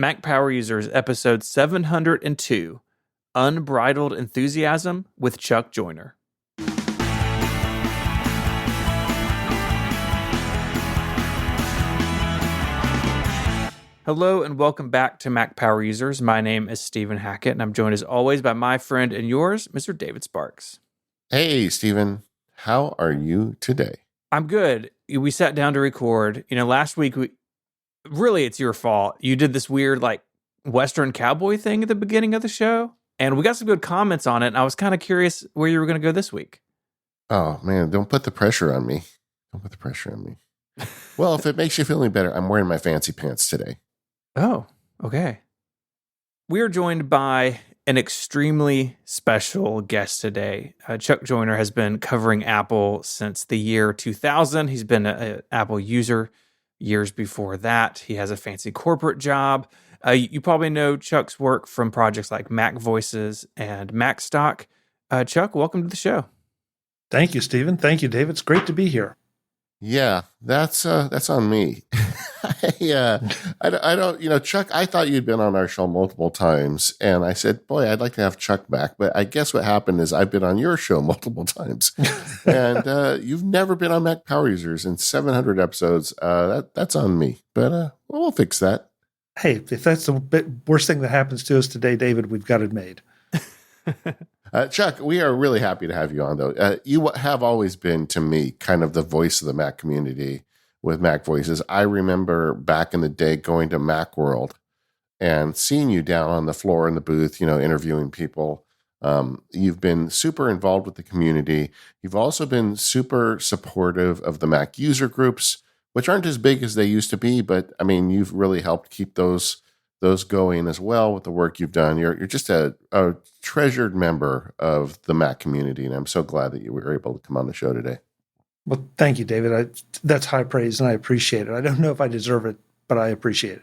Mac Power Users, episode 702, Unbridled Enthusiasm with Chuck Joyner. Hello and welcome back to Mac Power Users. My name is Stephen Hackett, and I'm joined as always by my friend and yours, Mr. David Sparks. Hey, Stephen. How are you today? I'm good. We sat down to record. Last week, really, it's your fault. You did this weird, Western cowboy thing at the beginning of the show, and we got some good comments on it, and I was kind of curious where you were going to go this week. Oh, man, don't put the pressure on me. Well, if it makes you feel any better, I'm wearing my fancy pants today. Oh, okay. We are joined by an extremely special guest today. Chuck Joyner has been covering Apple since the year 2000. He's been an Apple user years before that. He has a fancy corporate job. You probably know Chuck's work from projects like Mac Voices and Mac Stock. Chuck, welcome to the show. Thank you, Stephen. Thank you, David. It's great to be here. Yeah, that's on me. I don't, Chuck, I thought you'd been on our show multiple times, and I said, boy, I'd like to have Chuck back. But I guess what happened is I've been on your show multiple times, and you've never been on Mac Power Users in 700 episodes. That's on me, but we'll fix that. Hey, if that's the worst thing that happens to us today, David, we've got it made. Chuck, we are really happy to have you on, though. You have always been, to me, kind of the voice of the Mac community with Mac Voices. I remember back in the day going to Macworld and seeing you down on the floor in the booth, interviewing people. You've been super involved with the community. You've also been super supportive of the Mac user groups, which aren't as big as they used to be, but I mean, you've really helped keep those going as well with the work you've done. You're just a treasured member of the Mac community, and I'm so glad that you were able to come on the show today. Well, thank you, David. That's high praise, and I appreciate it. I don't know if I deserve it, but I appreciate it.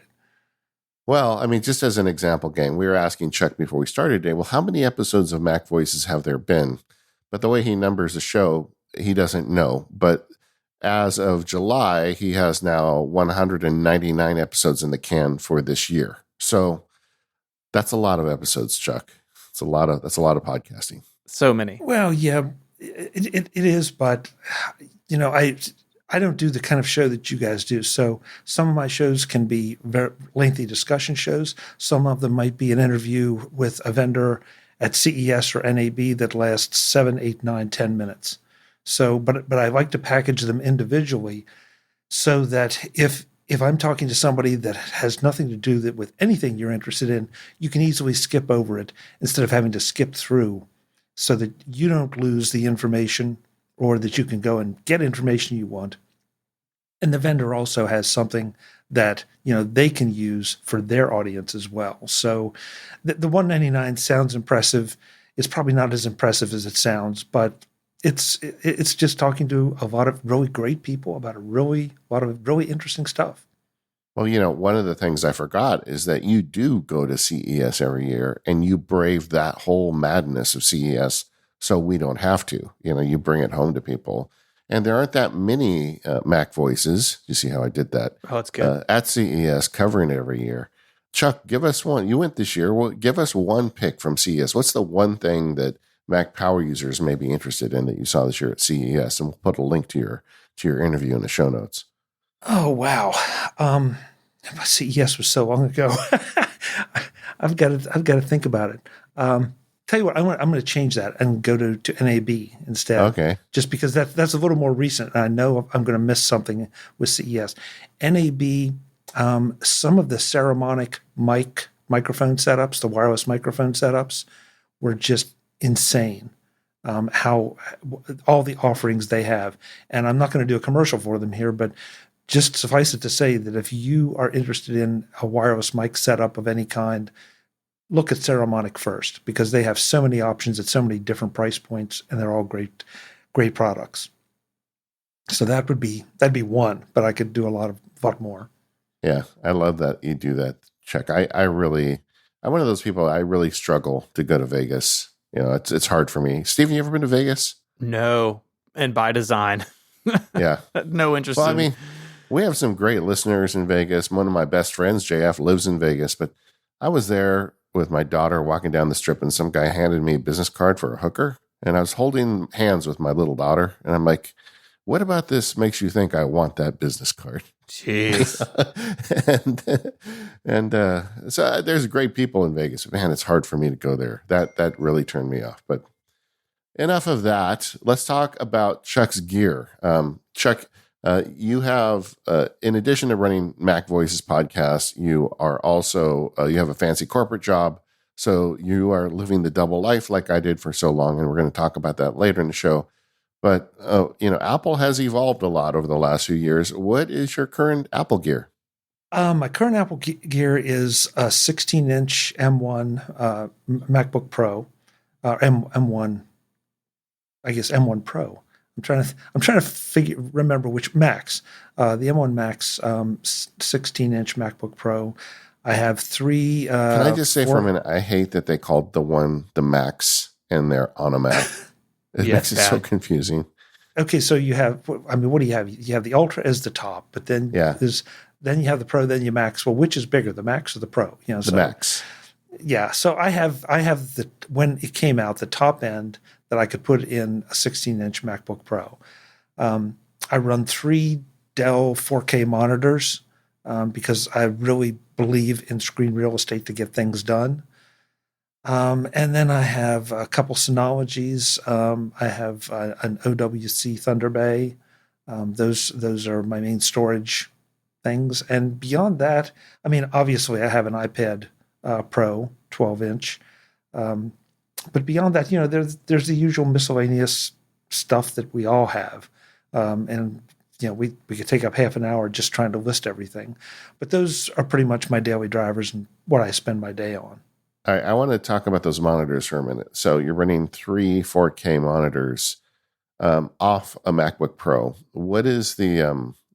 Well, I mean, just as an example, gang, we were asking Chuck before we started today, well, how many episodes of Mac Voices have there been? But the way he numbers the show, he doesn't know. But as of July, he has now 199 episodes in the can for this year. So that's a lot of episodes, Chuck. That's a lot of podcasting. So many. Well, yeah, it is, but I don't do the kind of show that you guys do. So some of my shows can be very lengthy discussion shows. Some of them might be an interview with a vendor at CES or NAB that lasts 7, 8, 9, 10 minutes. So, but I like to package them individually so that if I'm talking to somebody that has nothing to do with anything you're interested in, you can easily skip over it instead of having to skip through, so that you don't lose the information, or that you can go and get information you want. And the vendor also has something that they can use for their audience as well. So the 199 sounds impressive. It's probably not as impressive as it sounds, but it's just talking to a lot of really great people about a lot of really interesting stuff. Well, one of the things I forgot is that you do go to CES every year, and you brave that whole madness of CES so we don't have to. You bring it home to people. And there aren't that many Mac Voices. You see how I did that? Oh, that's good. At CES, covering it every year. Chuck, give us one. You went this year. Well, give us one pick from CES. What's the one thing that Mac Power Users may be interested in that you saw this year at CES? And we'll put a link to your interview in the show notes. Oh, wow. CES was so long ago. I've got to think about it. Tell you what, I'm going to change that and go to NAB instead. Okay. Just because that's a little more recent, and I know I'm going to miss something with CES. NAB, some of the Ceremonic microphone setups, the wireless microphone setups, were just insane. How all the offerings they have, and I'm not going to do a commercial for them here, but just suffice it to say that if you are interested in a wireless mic setup of any kind, look at Ceremonic first, because they have so many options at so many different price points, and they're all great products. So that'd be one, but I could do a lot more. Yeah, I love that you do that, Chuck. I'm one of those people. I really struggle to go to Vegas. It's hard for me. Steven, you ever been to Vegas? No, and by design. Yeah. No interest. Well, I mean, We have some great listeners in Vegas. One of my best friends, JF, lives in Vegas, but I was there with my daughter walking down the strip, and some guy handed me a business card for a hooker, and I was holding hands with my little daughter, and I'm like, what about this makes you think I want that business card? Jeez. So there's great people in Vegas. Man, it's hard for me to go there. That really turned me off. But enough of that. Let's talk about Chuck's gear. Chuck, you have, in addition to running Mac Voices podcast, you are also, you have a fancy corporate job. So you are living the double life like I did for so long. And we're going to talk about that later in the show. But, Apple has evolved a lot over the last few years. What is your current Apple gear? My current Apple gear is a 16-inch M1 MacBook Pro, M1, I guess M1 Pro. I'm trying to remember which Max. The M1 Max, 16-inch MacBook Pro. I have three. Can I just say for a minute, I hate that they called the Max and they're on a Mac. It makes it so confusing. Okay, so you have, what do you have? You have the Ultra as the top, but then then you have the Pro, then you Max. Well, which is bigger, the Max or the Pro? The Max. Yeah, so I have when it came out, the top end that I could put in a 16-inch MacBook Pro. I run 3 Dell 4K monitors because I really believe in screen real estate to get things done. And then I have a couple Synologies. I have an OWC Thunder Bay. Those are my main storage things. And beyond that, obviously I have an iPad Pro 12-inch. But beyond that, there's the usual miscellaneous stuff that we all have. And we could take up half an hour just trying to list everything. But those are pretty much my daily drivers and what I spend my day on. All right, I want to talk about those monitors for a minute. So you're running 3 4K monitors off a MacBook Pro. What is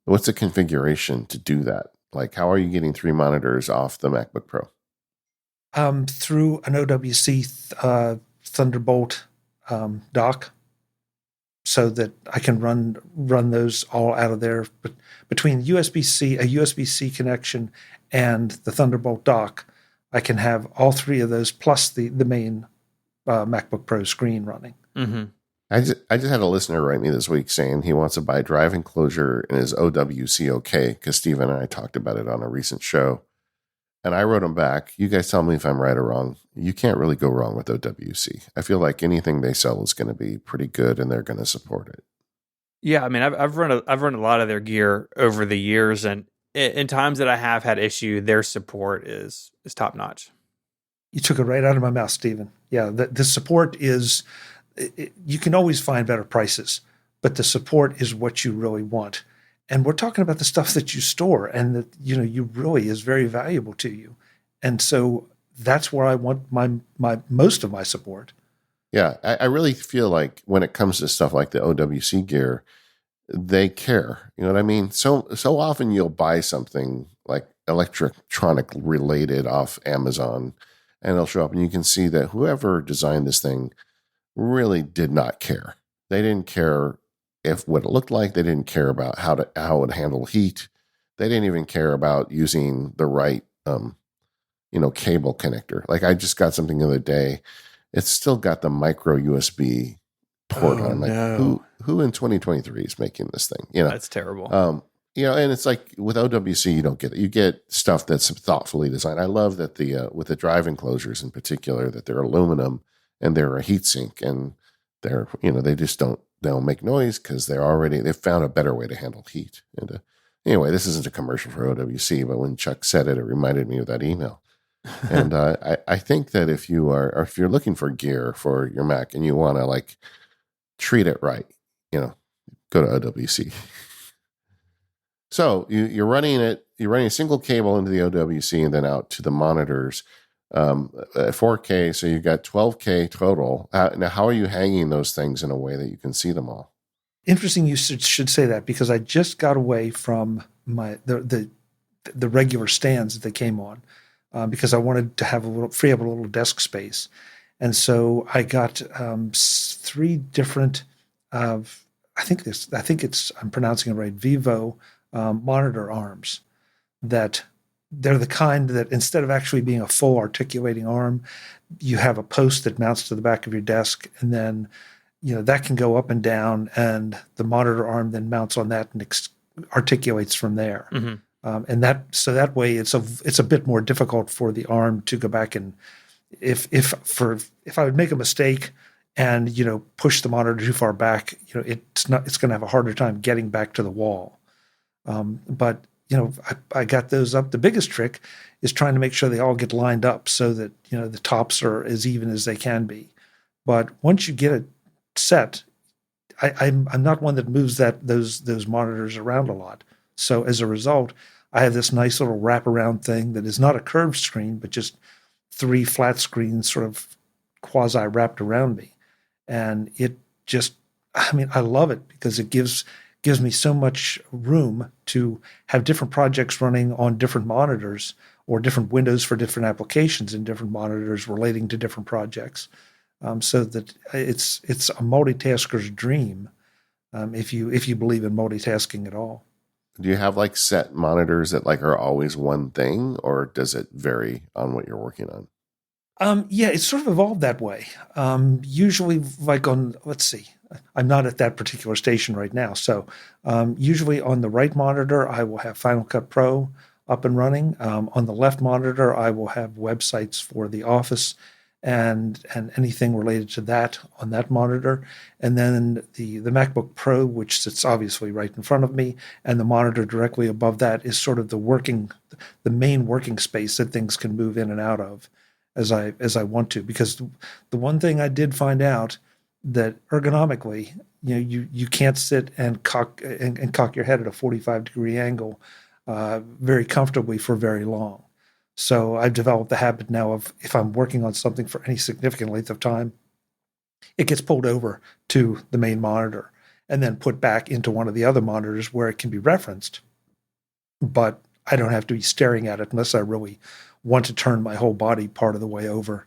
what's the configuration to do that? Like, how are you getting 3 monitors off the MacBook Pro? Through an OWC Thunderbolt dock, so that I can run those all out of there. But between a USB-C connection, and the Thunderbolt dock, I can have all 3 of those plus the main MacBook Pro screen running. Mm-hmm. I just had a listener write me this week saying he wants to buy drive enclosure in his OWC OK because Steve and I talked about it on a recent show. And I wrote him back, you guys tell me if I'm right or wrong. You can't really go wrong with OWC. I feel like anything they sell is going to be pretty good and they're going to support it. Yeah, I've run a lot of their gear over the years, and in times that I have had issue, their support is top notch. You took it right out of my mouth, Stephen. Yeah, the support is, you can always find better prices, but the support is what you really want. And we're talking about the stuff that you store and that, you really is very valuable to you. And so that's where I want my most of my support. Yeah, I really feel like when it comes to stuff like the OWC gear, they care. You know what I mean? So often you'll buy something like electronic related off Amazon and it'll show up and you can see that whoever designed this thing really did not care. They didn't care what it looked like. They didn't care about how it would handle heat. They didn't even care about using the right, cable connector. Like I just got something the other day. It's still got the micro USB port on. Like no. Who in 2023 is making this thing? That's terrible. And it's like with OWC, you don't get it. You get stuff that's thoughtfully designed. I love that with the drive enclosures in particular, that they're aluminum and they're a heat sink and they're, they just don't make noise because they've found a better way to handle heat. And anyway, this isn't a commercial for OWC, but when Chuck said it, it reminded me of that email. And I think that if you're looking for gear for your Mac and you want to treat it right, go to OWC. So you're running a single cable into the OWC and then out to the monitors, 4K. So you've got 12K total. Now, how are you hanging those things in a way that you can see them all? Interesting. You should say that because I just got away from the regular stands that they came on because I wanted to have free up a little desk space. And so I got 3 different, I'm pronouncing it right, Vivo monitor arms that they're the kind that instead of actually being a full articulating arm, you have a post that mounts to the back of your desk, and then that can go up and down, and the monitor arm then mounts on that and articulates from there. Mm-hmm. And that way it's a bit more difficult for the arm to go back, and if I would make a mistake and push the monitor too far back, it's going to have a harder time getting back to the wall. But I got those up. The biggest trick is trying to make sure they all get lined up so that the tops are as even as they can be. But once you get it set, I'm not one that moves those monitors around a lot. So as a result, I have this nice little wraparound thing that is not a curved screen, but just 3 flat screens sort of quasi wrapped around me. And it just, I love it because it gives me so much room to have different projects running on different monitors, or different windows for different applications in different monitors relating to different projects. So that it's a multitasker's dream, if you believe in multitasking at all. Do you have like set monitors that like are always one thing, or does it vary on what you're working on? Yeah, it's sort of evolved that way. Usually, like let's see, I'm not at that particular station right now. So usually on the right monitor, I will have Final Cut Pro up and running. On the left monitor, I will have websites for the office and anything related to that on that monitor. And then the MacBook Pro, which sits obviously right in front of me, and the monitor directly above that is sort of the main working space that things can move in and out of as I want to. Because the one thing I did find out, that ergonomically, you can't sit and cock your head at a 45-degree angle very comfortably for very long. So I've developed the habit now of, if I'm working on something for any significant length of time, it gets pulled over to the main monitor and then put back into one of the other monitors where it can be referenced. But I don't have to be staring at it unless I really want to turn my whole body part of the way over,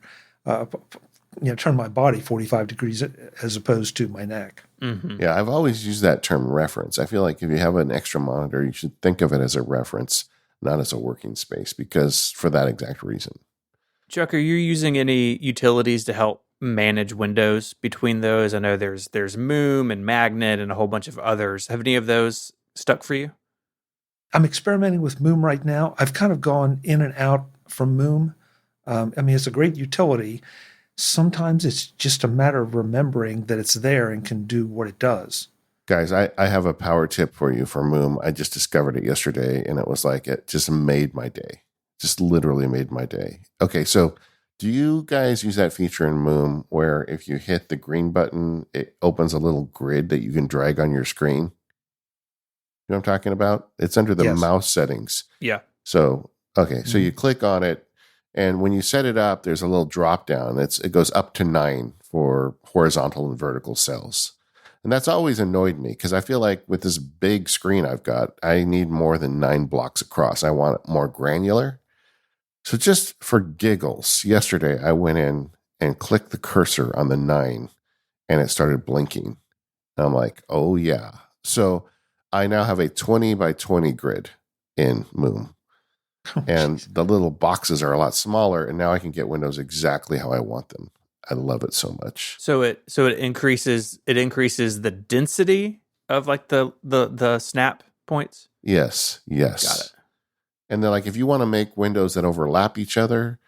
turn my body 45 degrees as opposed to my neck. Mm-hmm. Yeah, I've always used that term reference. I feel like if you have an extra monitor, you should think of it as a reference, not as a working space, because for that exact reason. Chuck, are you using any utilities to help manage windows between those? I know there's Moom and Magnet and a whole bunch of others. Have any of those stuck for you? I'm experimenting with Moom right now. I've kind of gone in and out from Moom. It's a great utility. Sometimes it's just a matter of remembering that it's there and can do what it does. Guys, I have a power tip for you for Moom. I just discovered it yesterday, and it was like it just made my day. Just literally made my day. Okay, so do you guys use that feature in Moom where if you hit the green button, it opens a little grid that you can drag on your screen? You know what I'm talking about? It's under the mouse settings. Yeah. So, okay, so you click on it, and when you set it up, there's a little drop down. It goes up to 9 for horizontal and vertical cells. And that's always annoyed me because I feel like with this big screen I've got, I need more than 9 blocks across. I want it more granular. So just for giggles, yesterday I went in and clicked the cursor on the 9 and it started blinking. And I'm like, oh yeah. So I now have a 20 by 20 grid in Moom. And the little boxes are a lot smaller, and now I can get windows exactly how I want them. I love it so much. So it increases the density of like the snap points. Yes. Got it. And then like if you want to make windows that overlap each other,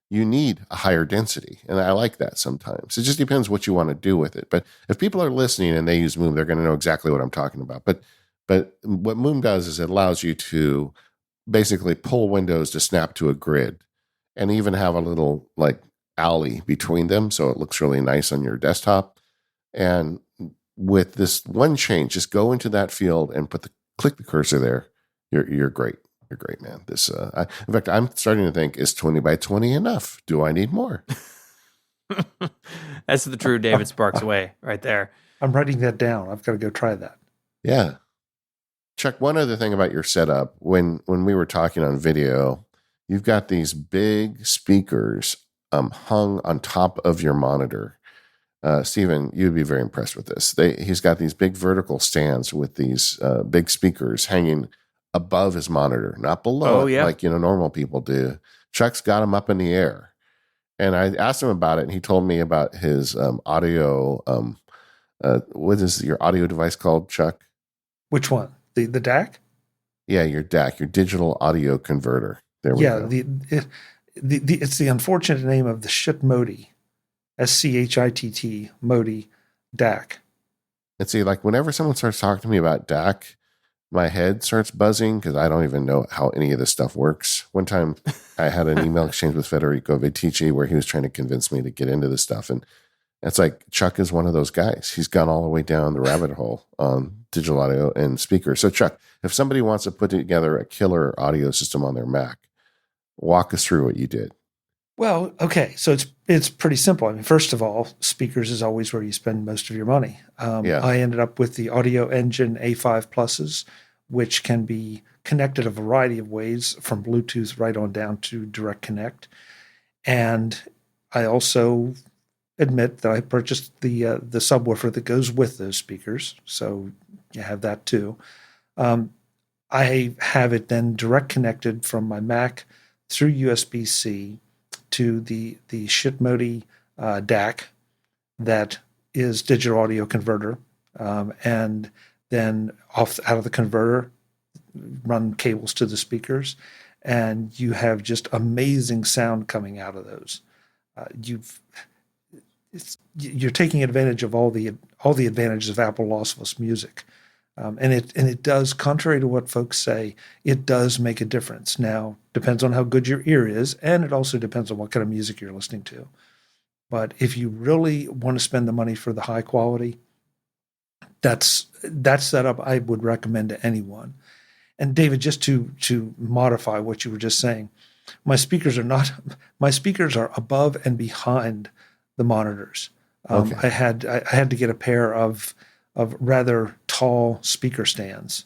you need a higher density. And I like that sometimes. It just depends what you want to do with it. But if people are listening and they use Moom, they're going to know exactly what I'm talking about. But what Moom does is it allows you to basically pull windows to snap to a grid and even have a little like alley between them, so it looks really nice on your desktop. And with this one change, just go into that field and click the cursor there. You're great. You're great, man. In fact, I'm starting to think, is 20 by 20 enough? Do I need more? That's the true David Sparks way right there. I'm writing that down. I've got to go try that. Yeah. Chuck, one other thing about your setup, when we were talking on video, you've got these big speakers hung on top of your monitor. Stephen, you'd be very impressed with this. He's got these big vertical stands with these big speakers hanging above his monitor, not below Oh, it yeah. like, normal people do. Chuck's got him up in the air. And I asked him about it, and he told me about his audio. What is your audio device called, Chuck? Which one? The DAC? Yeah, your DAC, your digital audio converter. There we Yeah, go. it's the unfortunate name of the Shit Modi, SCHITT Modi DAC. And see, like whenever someone starts talking to me about DAC, my head starts buzzing because I don't even know how any of this stuff works. One time I had an email exchange with Federico Vitici where he was trying to convince me to get into this stuff. And it's like Chuck is one of those guys. He's gone all the way down the rabbit hole on digital audio and speakers. So Chuck, if somebody wants to put together a killer audio system on their Mac, walk us through what you did. Well, okay, so it's pretty simple. I mean, first of all, speakers is always where you spend most of your money. Yeah. I ended up with the Audio Engine A5 Pluses, which can be connected a variety of ways, from Bluetooth right on down to Direct Connect. And I also admit that I purchased the subwoofer that goes with those speakers, so you have that too. I have it then direct connected from my Mac through USB-C to the Shitmodi DAC that is digital audio converter, and then out of the converter, run cables to the speakers, and you have just amazing sound coming out of those. You're taking advantage of all the advantages of Apple lossless music. And it does, contrary to what folks say, it does make a difference. Now, depends on how good your ear is, and it also depends on what kind of music you're listening to. But if you really want to spend the money for the high quality, that setup I would recommend to anyone. And David, just to modify what you were just saying, my speakers are above and behind the monitors. Okay. I had to get a pair of rather tall speaker stands,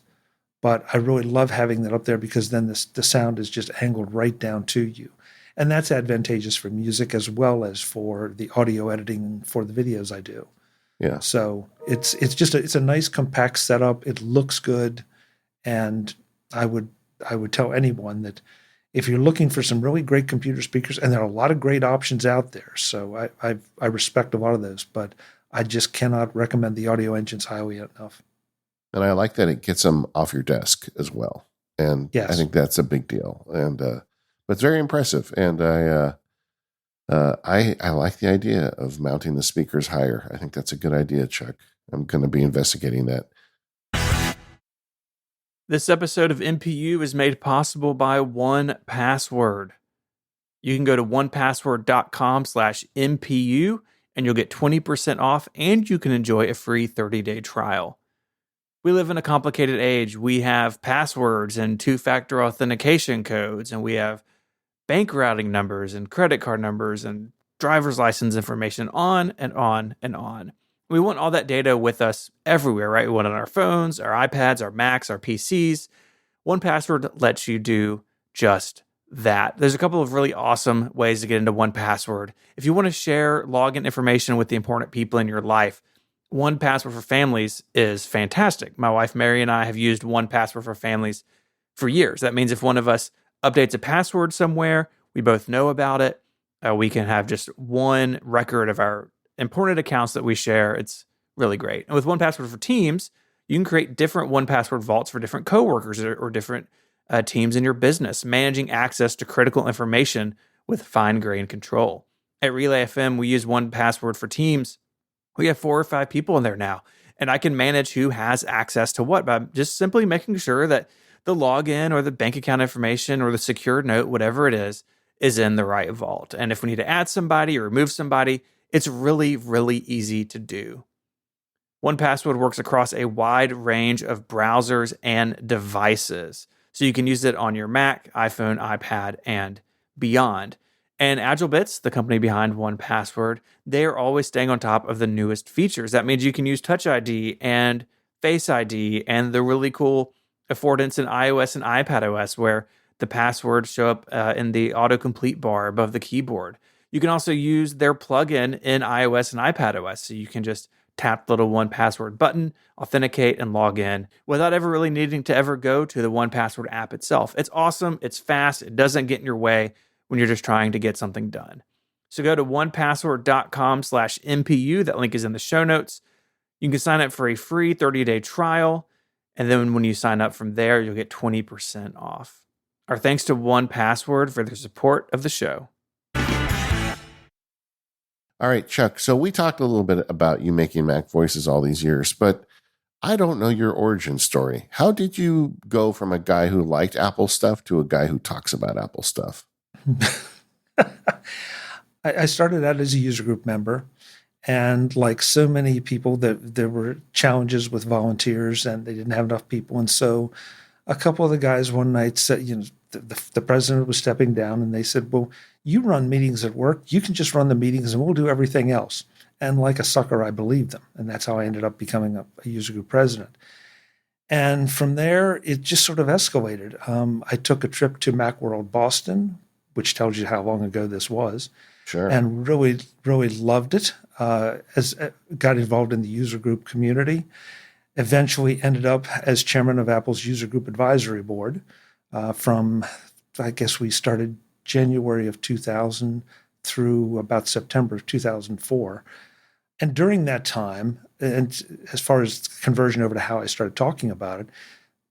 but I really love having that up there because then the sound is just angled right down to you, and that's advantageous for music as well as for the audio editing for the videos I do. Yeah. So it's a nice compact setup. It looks good, and I would tell anyone that if you're looking for some really great computer speakers, and there are a lot of great options out there, so I respect a lot of those, but I just cannot recommend the Audio Engines highly enough. And I like that it gets them off your desk as well. And Yes. I think that's a big deal. And but it's very impressive. And I like the idea of mounting the speakers higher. I think that's a good idea, Chuck. I'm going to be investigating that. This episode of MPU is made possible by 1Password. You can go to onepassword.com/MPU and you'll get 20% off, and you can enjoy a free 30-day trial. We live in a complicated age. We have passwords and two-factor authentication codes, and we have bank routing numbers and credit card numbers and driver's license information, on and on and on. We want all that data with us everywhere, right? We want it on our phones, our iPads, our Macs, our PCs. 1Password lets you do just that. There's a couple of really awesome ways to get into 1Password. If you want to share login information with the important people in your life, 1Password for Families is fantastic. My wife Mary and I have used 1Password for Families for years. That means if one of us updates a password somewhere, we both know about it. We can have just one record of our important accounts that we share. It's really great. And with 1Password for Teams, you can create different 1Password vaults for different coworkers or different teams in your business, managing access to critical information with fine-grained control. At Relay FM, we use 1Password for Teams. We have 4 or 5 people in there now, and I can manage who has access to what by just simply making sure that the login or the bank account information or the secured note, whatever it is in the right vault. And if we need to add somebody or remove somebody, it's really, really easy to do. 1Password works across a wide range of browsers and devices. So you can use it on your Mac, iPhone, iPad, and beyond. And AgileBits, the company behind 1Password, they are always staying on top of the newest features. That means you can use Touch ID and Face ID and the really cool affordance in iOS and iPadOS where the passwords show up in the autocomplete bar above the keyboard. You can also use their plugin in iOS and iPadOS. So you can just tap the little 1Password button, authenticate, and log in without ever really needing to ever go to the 1Password app itself. It's awesome. It's fast. It doesn't get in your way when you're just trying to get something done. So go to onepassword.com/MPU. That link is in the show notes. You can sign up for a free 30-day trial. And then when you sign up from there, you'll get 20% off. Our thanks to 1Password for their support of the show. All right, Chuck. So we talked a little bit about you making Mac voices all these years, but I don't know your origin story. How did you go from a guy who liked Apple stuff to a guy who talks about Apple stuff? I started out as a user group member, and like so many people, there were challenges with volunteers, and they didn't have enough people. And so a couple of the guys one night said, the president was stepping down, and they said, well, you run meetings at work. You can just run the meetings, and we'll do everything else. And like a sucker, I believed them. And that's how I ended up becoming a user group president. And from there, it just sort of escalated. I took a trip to Macworld Boston, which tells you how long ago this was. Sure. And really, really loved it. Got involved in the user group community. Eventually ended up as chairman of Apple's user group advisory board from, I guess we started January of 2000 through about September of 2004. And during that time, and as far as conversion over to how I started talking about it,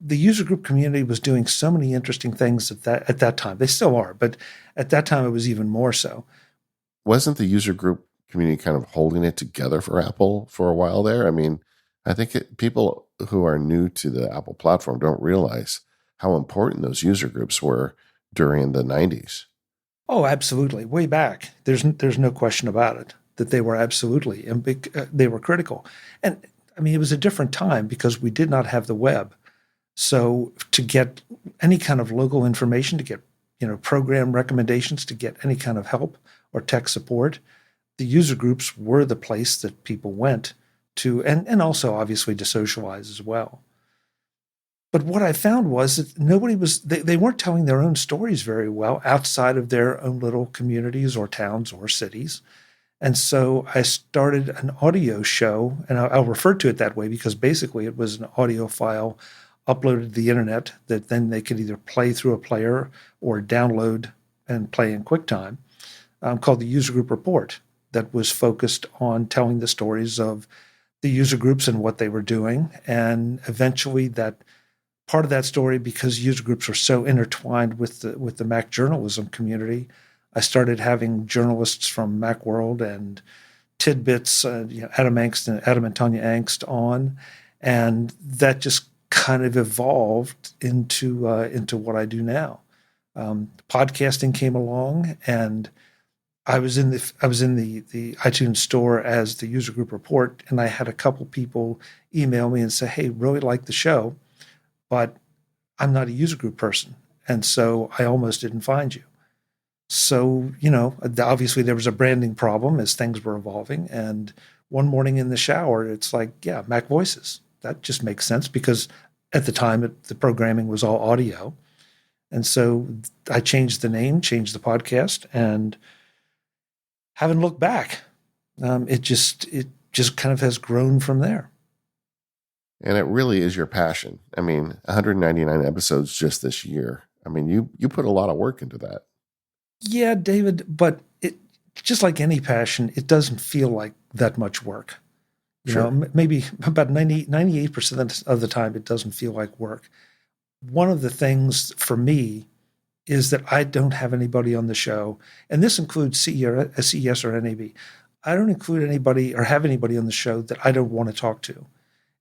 the user group community was doing so many interesting things at that time. They still are, but at that time it was even more so. Wasn't the user group community kind of holding it together for Apple for a while there? I mean, I think people who are new to the Apple platform don't realize how important those user groups were during the 90s. Oh, absolutely. Way back. There's no question about it that they were absolutely, and they were critical. And I mean, it was a different time because we did not have the web. So to get any kind of local information, to get, program recommendations, to get any kind of help or tech support, the user groups were the place that people went to, and also obviously to socialize as well. But what I found was that they weren't telling their own stories very well outside of their own little communities or towns or cities. And so I started an audio show, and I'll refer to it that way because basically it was an audio file uploaded to the internet that then they could either play through a player or download and play in QuickTime, called the User Group Report, that was focused on telling the stories of the user groups and what they were doing. And eventually that part of that story, because user groups are so intertwined with the Mac journalism community, I started having journalists from Macworld and Tidbits, Adam and Tanya Angst on, and that just kind of evolved into what I do now. Podcasting came along, and I was in the iTunes store as the User Group Report, and I had a couple people email me and say, "Hey, really like the show, but I'm not a user group person, and so I almost didn't find you." So, obviously there was a branding problem as things were evolving. And one morning in the shower, it's like, yeah, Mac Voices. That just makes sense because at the time the programming was all audio. And so I changed the name, changed the podcast, and haven't looked back. It just kind of has grown from there. And it really is your passion. I mean, 199 episodes just this year. I mean, you put a lot of work into that. Yeah, David, but it just like any passion, it doesn't feel like that much work. Sure. Maybe about 98% of the time, it doesn't feel like work. One of the things for me is that I don't have anybody on the show, and this includes CES or NAB. I don't include anybody or have anybody on the show that I don't want to talk to.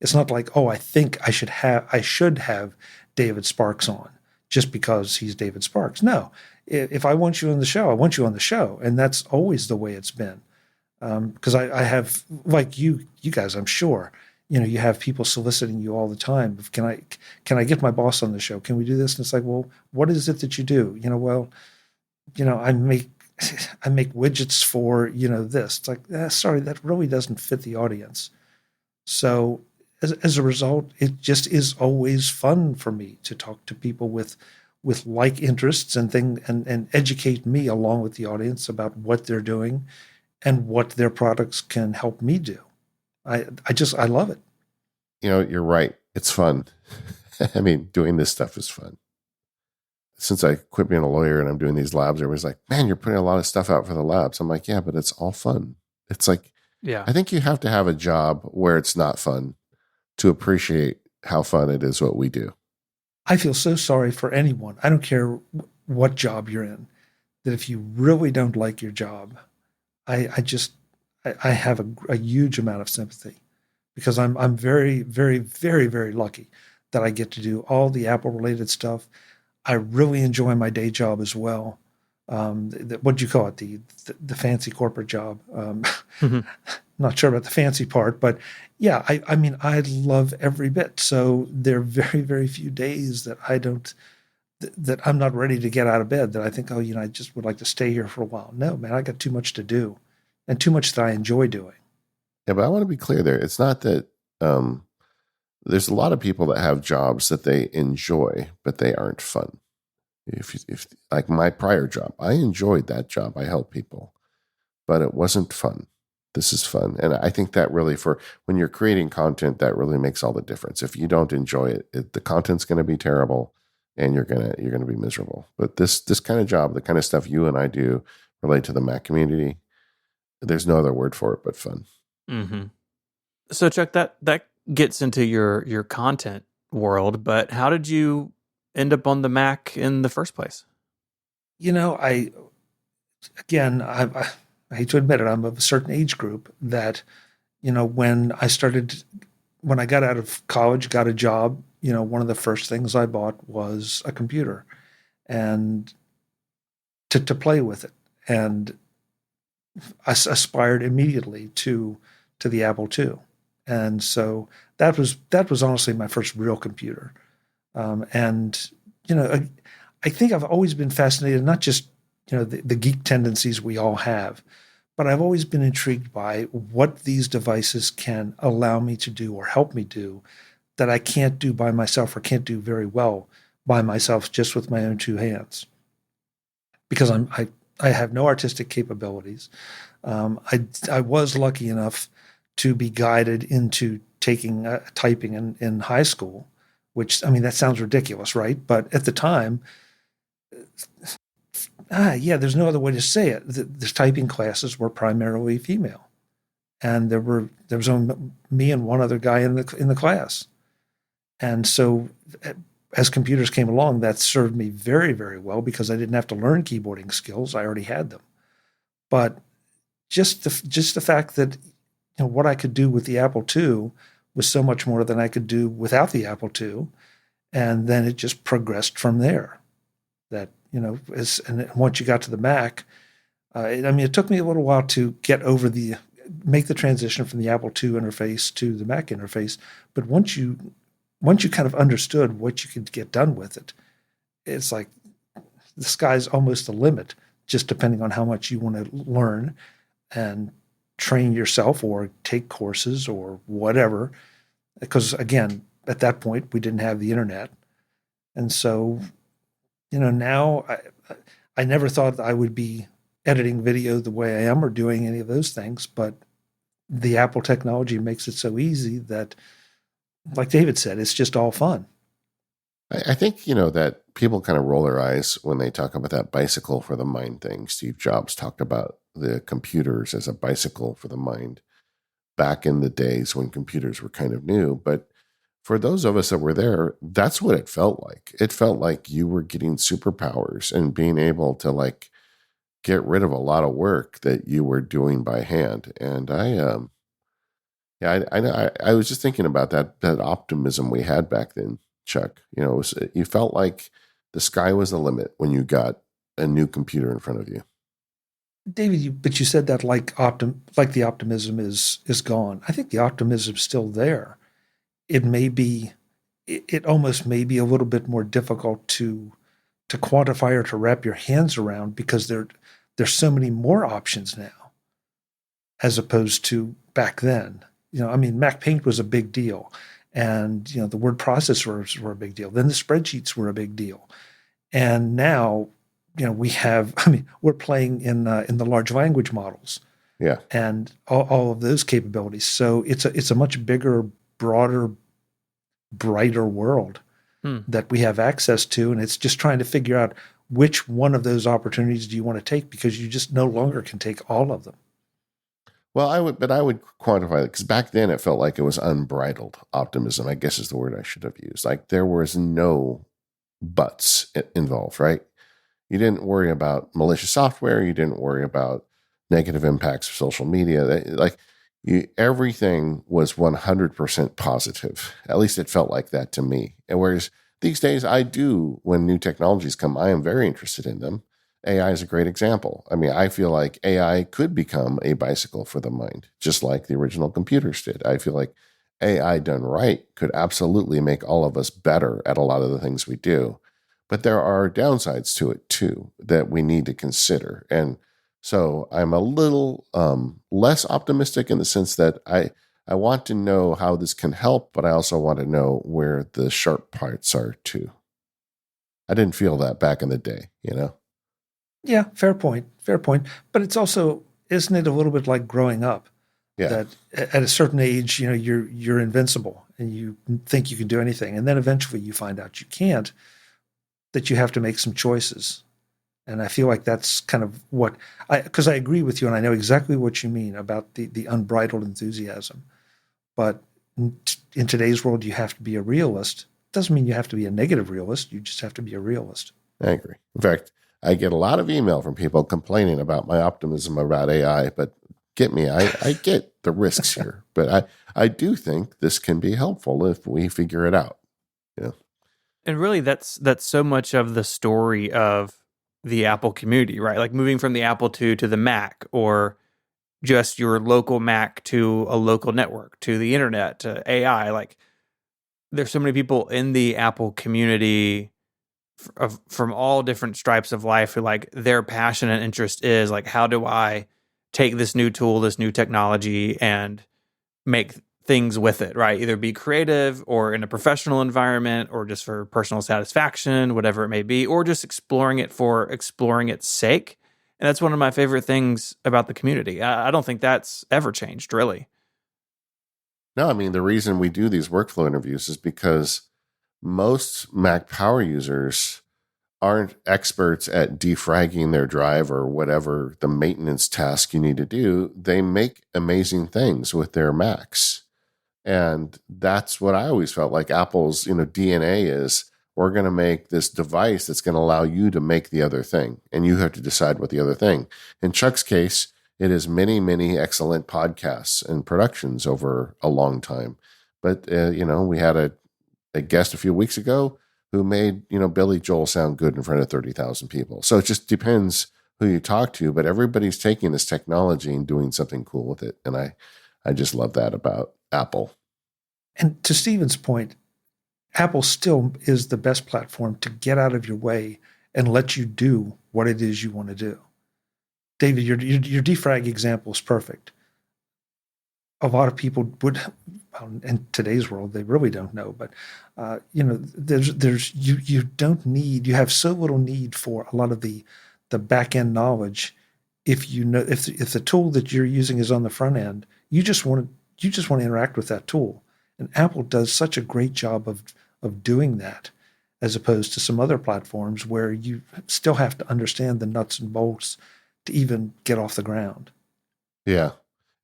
It's not like, oh, I think I should have David Sparks on just because he's David Sparks. No. If I want you on the show, I want you on the show. And that's always the way it's been. Because I have, like you guys, I'm sure, you have people soliciting you all the time. Can I get my boss on the show? Can we do this? And it's like, well, what is it that you do? I make widgets for, this. It's like, sorry, that really doesn't fit the audience. So as a result, it just is always fun for me to talk to people with like interests and educate me along with the audience about what they're doing and what their products can help me do. I love it. You're right. It's fun. I mean, doing this stuff is fun. Since I quit being a lawyer and I'm doing these labs, everybody's like, man, you're putting a lot of stuff out for the labs. I'm like, yeah, but it's all fun. It's like, Yeah. I think you have to have a job where it's not fun to appreciate how fun it is what we do. I feel so sorry for anyone. I don't care what job you're in, that if you really don't like your job, I have a huge amount of sympathy because I'm very, very, very, very lucky that I get to do all the Apple related stuff. I really enjoy my day job as well. What do you call it? The fancy corporate job. Mhm. Not sure about the fancy part, but yeah, I mean, I love every bit. So there are very, very few days that I don't, that I'm not ready to get out of bed, that I think, oh, I just would like to stay here for a while. No, man, I got too much to do and too much that I enjoy doing. Yeah, but I want to be clear there. It's not that there's a lot of people that have jobs that they enjoy, but they aren't fun. If like my prior job, I enjoyed that job. I helped people, but it wasn't fun. This is fun. And I think that really, for when you're creating content, that really makes all the difference. If you don't enjoy it, the content's going to be terrible and you're going to be miserable. But this kind of job, the kind of stuff you and I do relate to the Mac community, there's no other word for it but fun. Mm-hmm. So Chuck, that gets into your content world, but how did you end up on the Mac in the first place? I again, I hate to admit it, I'm of a certain age group that, when I got out of college, got a job, one of the first things I bought was a computer and to play with it. And I aspired immediately to the Apple II. And so that was honestly my first real computer. And, I think I've always been fascinated, not just, the geek tendencies we all have, but I've always been intrigued by what these devices can allow me to do or help me do that I can't do by myself or can't do very well by myself just with my own two hands. Because I have no artistic capabilities. I was lucky enough to be guided into taking typing in high school, which, I mean, that sounds ridiculous, right? But at the time, yeah, there's no other way to say it. The typing classes were primarily female, and there was only me and one other guy in the class. And so, as computers came along, that served me very, very well because I didn't have to learn keyboarding skills; I already had them. But just the fact that what I could do with the Apple II was so much more than I could do without the Apple II, and then it just progressed from there. That and once you got to the Mac, I mean, it took me a little while to make the transition from the Apple II interface to the Mac interface. But once you kind of understood what you could get done with it, it's like the sky's almost the limit, just depending on how much you want to learn and train yourself or take courses or whatever. Because again, at that point, we didn't have the internet. And so, now I never thought I would be editing video the way I am or doing any of those things, but the Apple technology makes it so easy that, like David said, it's just all fun. I think, that people kind of roll their eyes when they talk about that bicycle for the mind thing. Steve Jobs talked about the computers as a bicycle for the mind back in the days when computers were kind of new. But for those of us that were there, that's what it felt like. It felt like you were getting superpowers and being able to like get rid of a lot of work that you were doing by hand. And I was just thinking about that optimism we had back then, Chuck. You felt like the sky was the limit when you got a new computer in front of you. David, but you said that like the optimism is gone. I think the optimism's still there. It almost may be a little bit more difficult to quantify or to wrap your hands around because there's so many more options now as opposed to back then. I mean, Mac Paint was a big deal, and the word processors were a big deal. Then the spreadsheets were a big deal, and now we have. I mean, we're playing in the large language models. Yeah. and all of those capabilities. So it's a much bigger, broader, brighter world Hmm. that we have access to, and it's just trying to figure out which one of those opportunities do you want to take, because you just no longer can take all of them. Well, I would quantify it because back then it felt like it was unbridled optimism, I guess is the word I should have used. Like there was no buts involved, right? You didn't worry about malicious software. You didn't worry about negative impacts of social media. Everything was 100% positive. At least it felt like that to me. And whereas these days I do, when new technologies come, I am very interested in them. AI is a great example. I mean, I feel like AI could become a bicycle for the mind, just like the original computers did. I feel like AI done right could absolutely make all of us better at a lot of the things we do. But there are downsides to it too that we need to consider. And so I'm a little less optimistic in the sense that I want to know how this can help, but I also want to know where the sharp parts are too. I didn't feel that back in the day, you know? Yeah, fair point. Fair point. But it's also, isn't it a little bit like growing up? Yeah. That at a certain age, you're invincible and you think you can do anything, and then eventually you find out you can't. That you have to make some choices, and I feel like that's kind of what because I agree with you, and I know exactly what you mean about the unbridled enthusiasm. But in today's world, you have to be a realist. Doesn't mean you have to be a negative realist. You just have to be a realist. I agree. In fact, I get a lot of email from people complaining about my optimism about AI, but get me, I get the risks here, but I do think this can be helpful if we figure it out. You know? And really, that's so much of the story of the Apple community, right? Like moving from the Apple II to the Mac, or just your local Mac to a local network, to the internet, to AI. Like there's so many people in the Apple community from all different stripes of life who like their passion and interest is like, how do I take this new tool, this new technology, and make things with it, right? Either be creative or in a professional environment or just for personal satisfaction, whatever it may be, or just exploring it for exploring its sake. And that's one of my favorite things about the community. I don't think that's ever changed, really. No, I mean, the reason we do these workflow interviews is because most Mac power users aren't experts at defragging their drive or whatever the maintenance task you need to do. They make amazing things with their Macs. And that's what I always felt like Apple's, DNA is. We're going to make this device that's going to allow you to make the other thing, and you have to decide what the other thing. In Chuck's case, it is many, many excellent podcasts and productions over a long time. But we had a guest a few weeks ago who made Billy Joel sound good in front of 30,000 people. So it just depends who you talk to. But everybody's taking this technology and doing something cool with it, and I just love that about Apple. And to Stephen's point, Apple still is the best platform to get out of your way and let you do what it is you want to do. David, your defrag example is perfect. A lot of people would, in today's world, they really don't know, but you don't need, you have so little need for a lot of the back end knowledge. If the tool that you're using is on the front end, you just want to interact with that tool. And Apple does such a great job of doing that, as opposed to some other platforms where you still have to understand the nuts and bolts to even get off the ground. Yeah.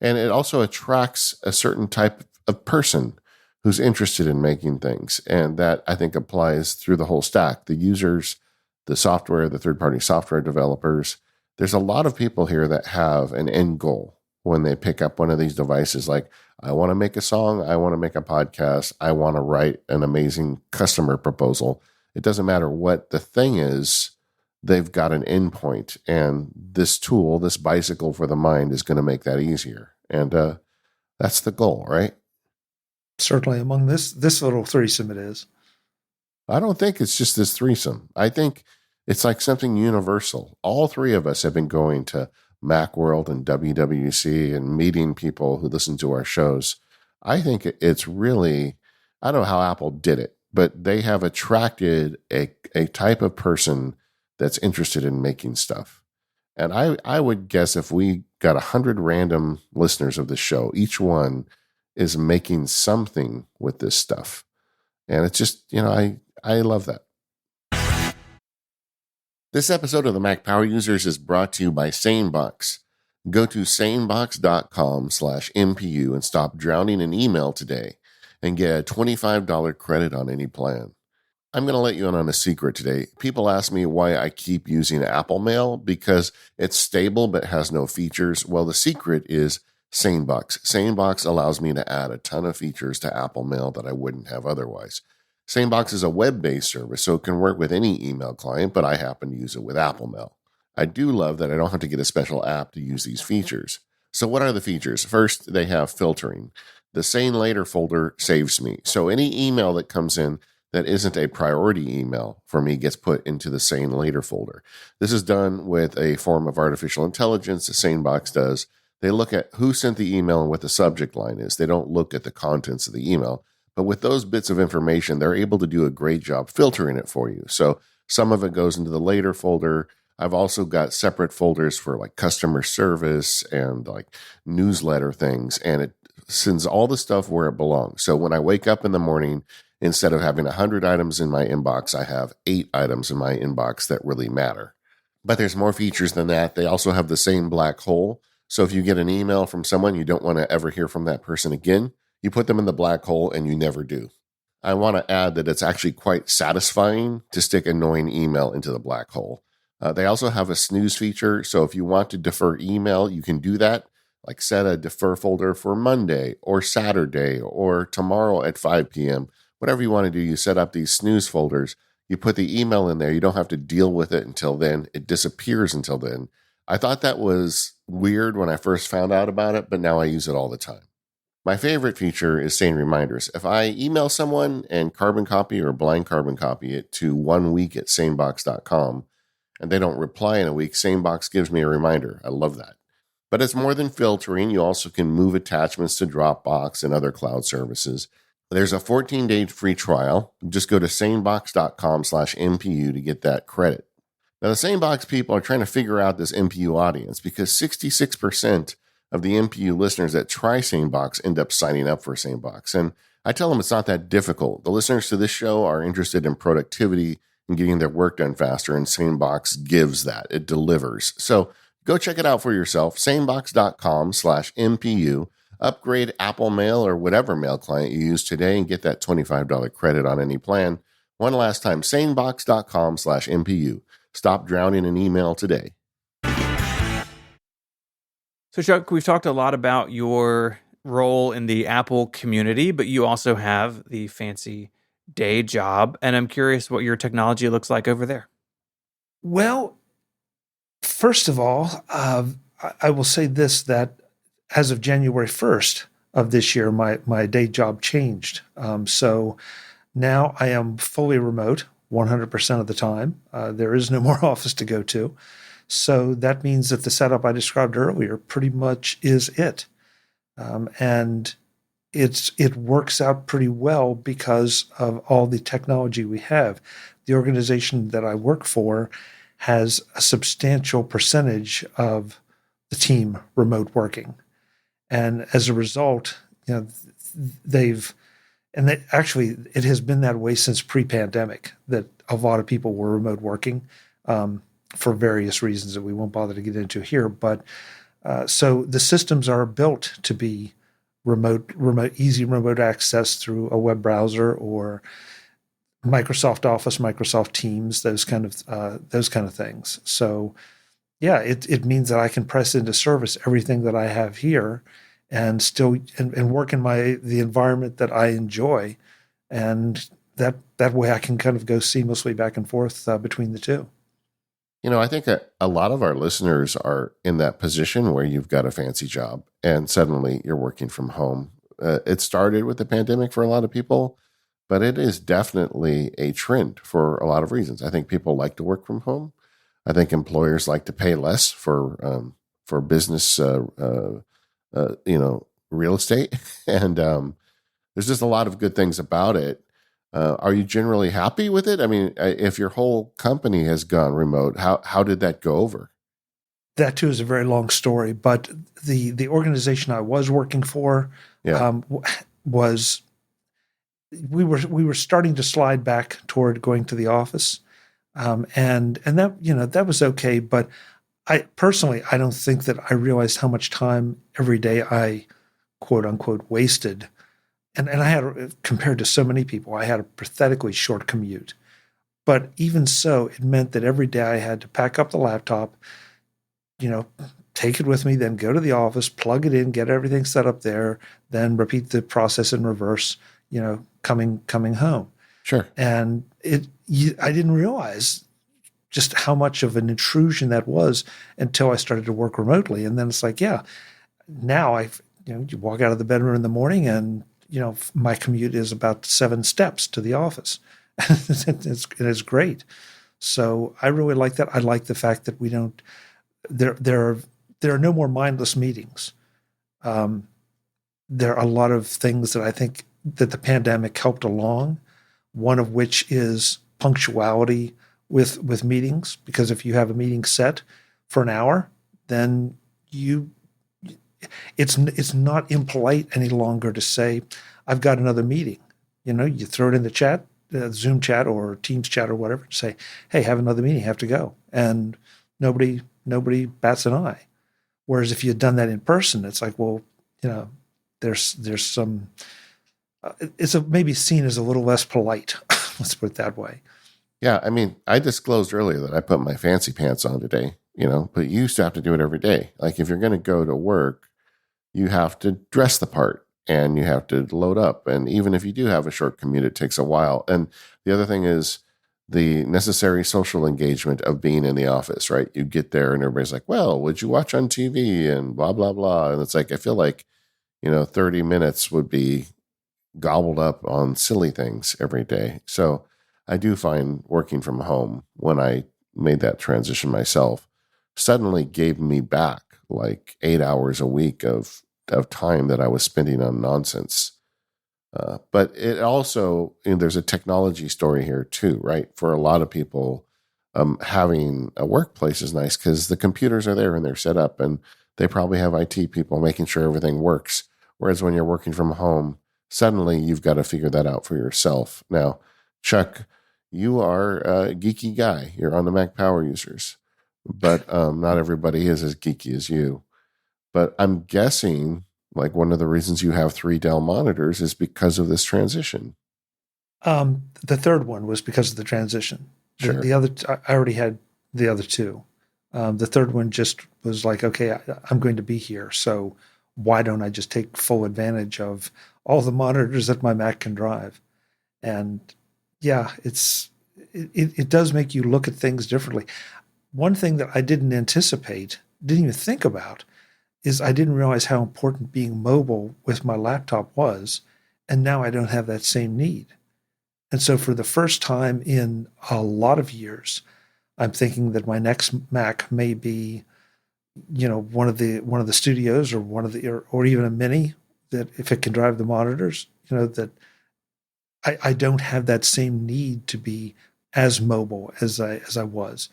And it also attracts a certain type of person who's interested in making things. And that, I think, applies through the whole stack. The users, the software, the third-party software developers. There's a lot of people here that have an end goal when they pick up one of these devices. Like, I want to make a song. I want to make a podcast. I want to write an amazing customer proposal. It doesn't matter what the thing is. They've got an endpoint, and this tool, this bicycle for the mind, is going to make that easier. And that's the goal, right? Certainly among this little threesome it is. I don't think it's just this threesome. I think it's like something universal. All three of us have been going to Macworld and WWC and meeting people who listen to our shows. I think it's really, I don't know how Apple did it, but they have attracted a type of person that's interested in making stuff. And I would guess if we got 100 random listeners of the show, each one is making something with this stuff. And it's just, I love that. This episode of the Mac Power Users is brought to you by SaneBox. Go to sanebox.com/MPU and stop drowning in email today and get a $25 credit on any plan. I'm going to let you in on a secret today. People ask me why I keep using Apple Mail because it's stable but has no features. Well, the secret is SaneBox. SaneBox allows me to add a ton of features to Apple Mail that I wouldn't have otherwise. SaneBox is a web-based service, so it can work with any email client, but I happen to use it with Apple Mail. I do love that I don't have to get a special app to use these features. So what are the features? First, they have filtering. The Sane Later folder saves me. So any email that comes in that isn't a priority email for me gets put into the Sane Later folder. This is done with a form of artificial intelligence. The SaneBox does. They look at who sent the email and what the subject line is. They don't look at the contents of the email. But with those bits of information, they're able to do a great job filtering it for you. So some of it goes into the Later folder. I've also got separate folders for like customer service and like newsletter things. And it sends all the stuff where it belongs. So when I wake up in the morning, instead of having 100 items in my inbox, I have 8 items in my inbox that really matter. But there's more features than that. They also have the same black hole. So if you get an email from someone you don't want to ever hear from that person again, you put them in the black hole and you never do. I want to add that it's actually quite satisfying to stick annoying email into the black hole. They also have a snooze feature. So if you want to defer email, you can do that. Like set a defer folder for Monday or Saturday or tomorrow at 5 p.m. Whatever you want to do, you set up these snooze folders. You put the email in there. You don't have to deal with it until then. It disappears until then. I thought that was weird when I first found out about it, but now I use it all the time. My favorite feature is Sane Reminders. If I email someone and carbon copy or blind carbon copy it to 1 week at sanebox.com and they don't reply in a week, SaneBox gives me a reminder. I love that. But it's more than filtering. You also can move attachments to Dropbox and other cloud services. There's a 14-day free trial. Just go to sanebox.com/MPU to get that credit. Now, the SaneBox people are trying to figure out this MPU audience because 66% of the MPU listeners that try SaneBox end up signing up for SaneBox. And I tell them it's not that difficult. The listeners to this show are interested in productivity and getting their work done faster, and SaneBox gives that. It delivers. So go check it out for yourself, sanebox.com/MPU. Upgrade Apple Mail or whatever mail client you use today and get that $25 credit on any plan. One last time, sanebox.com/MPU. Stop drowning in email today. So, Chuck, we've talked a lot about your role in the Apple community, but you also have the fancy day job. And I'm curious what your technology looks like over there. Well, first of all, I will say this, that as of January 1st of this year, my day job changed. So now I am fully remote 100% of the time. There is no more office to go to. So that means that the setup I described earlier pretty much is it. And it works out pretty well because of all the technology we have. The organization that I work for has a substantial percentage of the team remote working. And as a result, it has been that way since pre-pandemic, that a lot of people were remote working for various reasons that we won't bother to get into here. But so the systems are built to be easy remote access through a web browser or Microsoft Office, Microsoft Teams, those kind of things. So yeah, it means that I can press into service everything that I have here and still and work in the environment that I enjoy, and that way I can kind of go seamlessly back and forth between the two. I think a lot of our listeners are in that position where you've got a fancy job and suddenly you're working from home. It started with the pandemic for a lot of people, but it is definitely a trend for a lot of reasons. I think people like to work from home. I think employers like to pay less for business, real estate, and there's just a lot of good things about it. Are you generally happy with it? I mean, if your whole company has gone remote, how did that go over? that too is a very long story, but the organization I was working for Yeah. Was we were starting to slide back toward going to the office, and that that was okay. But I personally I don't think that I realized how much time every day I quote unquote wasted, and I had compared to so many people I had a pathetically short commute. But even so, it meant that every day I had to pack up the laptop, you know, take it with me, then go to the office, plug it in, get everything set up there, then repeat the process in reverse, coming home. Sure. And I didn't realize just how much of an intrusion that was until I started to work remotely. And then it's like, yeah, now you walk out of the bedroom in the morning and, my commute is about 7 steps to the office. It's great. So I really like that. I like the fact that we don't, there are no more mindless meetings. There are a lot of things that I think that the pandemic helped along. One of which is punctuality with meetings, because if you have a meeting set for an hour, then it's not impolite any longer to say, "I've got another meeting." You throw it in the chat, Zoom chat or Teams chat or whatever, and say, "Hey, have another meeting, have to go," and nobody bats an eye. Whereas if you had done that in person, it's like, well, there's some, it's maybe seen as a little less polite. Let's put it that way. Yeah. I mean, I disclosed earlier that I put my fancy pants on today, but you used to have to do it every day. Like if you're going to go to work, you have to dress the part and you have to load up. And even if you do have a short commute, it takes a while. And the other thing is the necessary social engagement of being in the office, right? You get there and everybody's like, well, what'd you watch on TV and blah, blah, blah. And it's like, I feel like, 30 minutes would be gobbled up on silly things every day. So I do find working from home, when I made that transition myself, suddenly gave me back like 8 hours a week of time that I was spending on nonsense. But it also, there's a technology story here too, right? For a lot of people, having a workplace is nice because the computers are there and they're set up, and they probably have IT people making sure everything works. Whereas when you're working from home, suddenly you've got to figure that out for yourself. Now, Chuck, you are a geeky guy. You're on the Mac Power Users, but not everybody is as geeky as you. But I'm guessing like one of the reasons you have 3 Dell monitors is because of this transition. The third one was because of the transition. Sure. The other, I already had the other 2. The third one just was like, okay, I'm going to be here, so why don't I just take full advantage of all the monitors that my Mac can drive? And yeah, it does make you look at things differently. One thing that I didn't anticipate, didn't even think about, is I didn't realize how important being mobile with my laptop was, and now I don't have that same need. And so for the first time in a lot of years, I'm thinking that my next Mac may be, one of the studios, or or even a mini, that if it can drive the monitors, that I don't have that same need to be as mobile as I was.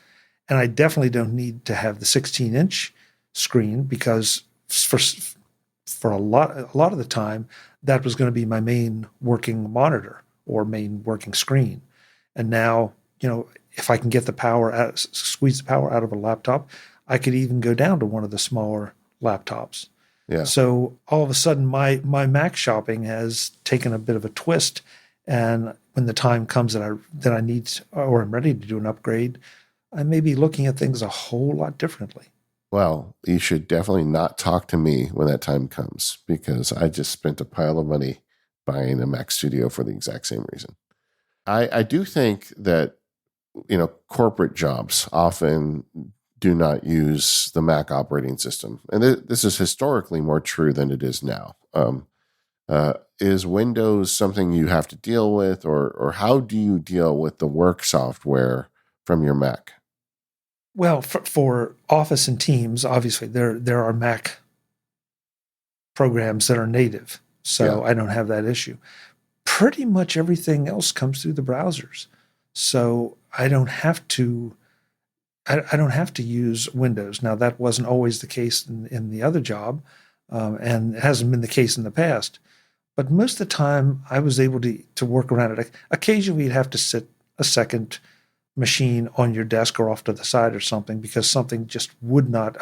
And I definitely don't need to have the 16-inch screen, because for a lot of the time that was going to be my main working monitor or main working screen. And now, if I can get squeeze the power out of a laptop, I could even go down to one of the smaller laptops. Yeah. So all of a sudden my Mac shopping has taken a bit of a twist. And when the time comes that I need, or I'm ready to do an upgrade, I may be looking at things a whole lot differently. Well, you should definitely not talk to me when that time comes, because I just spent a pile of money buying a Mac Studio for the exact same reason. I do think that, corporate jobs often do not use the Mac operating system. And this is historically more true than it is now. Is Windows something you have to deal with, or how do you deal with the work software from your Mac? Well, for Office and Teams, obviously there are Mac programs that are native, so Yeah. I don't have that issue. Pretty much everything else comes through the browsers, so I don't have to I don't have to use Windows. Now, that wasn't always the case in the other job, and it hasn't been the case in the past. But most of the time, I was able to work around it. Occasionally, you'd have to sit a second machine on your desk or off to the side or something because a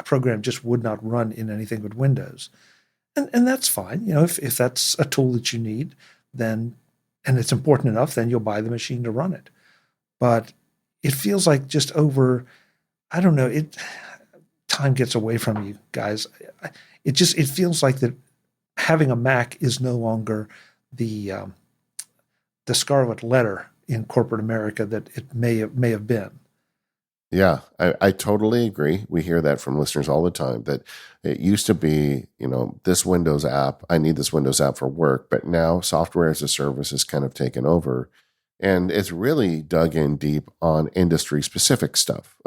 program just would not run in anything but Windows. And that's fine. If that's a tool that you need, then, and it's important enough, then you'll buy the machine to run it. But it feels like I don't know, time gets away from you guys. It feels like that having a Mac is no longer the scarlet letter in corporate America that it may have been. Yeah, I totally agree. We hear that from listeners all the time that it used to be, this Windows app, I need this Windows app for work, but now software as a service has kind of taken over. And it's really dug in deep on industry specific stuff.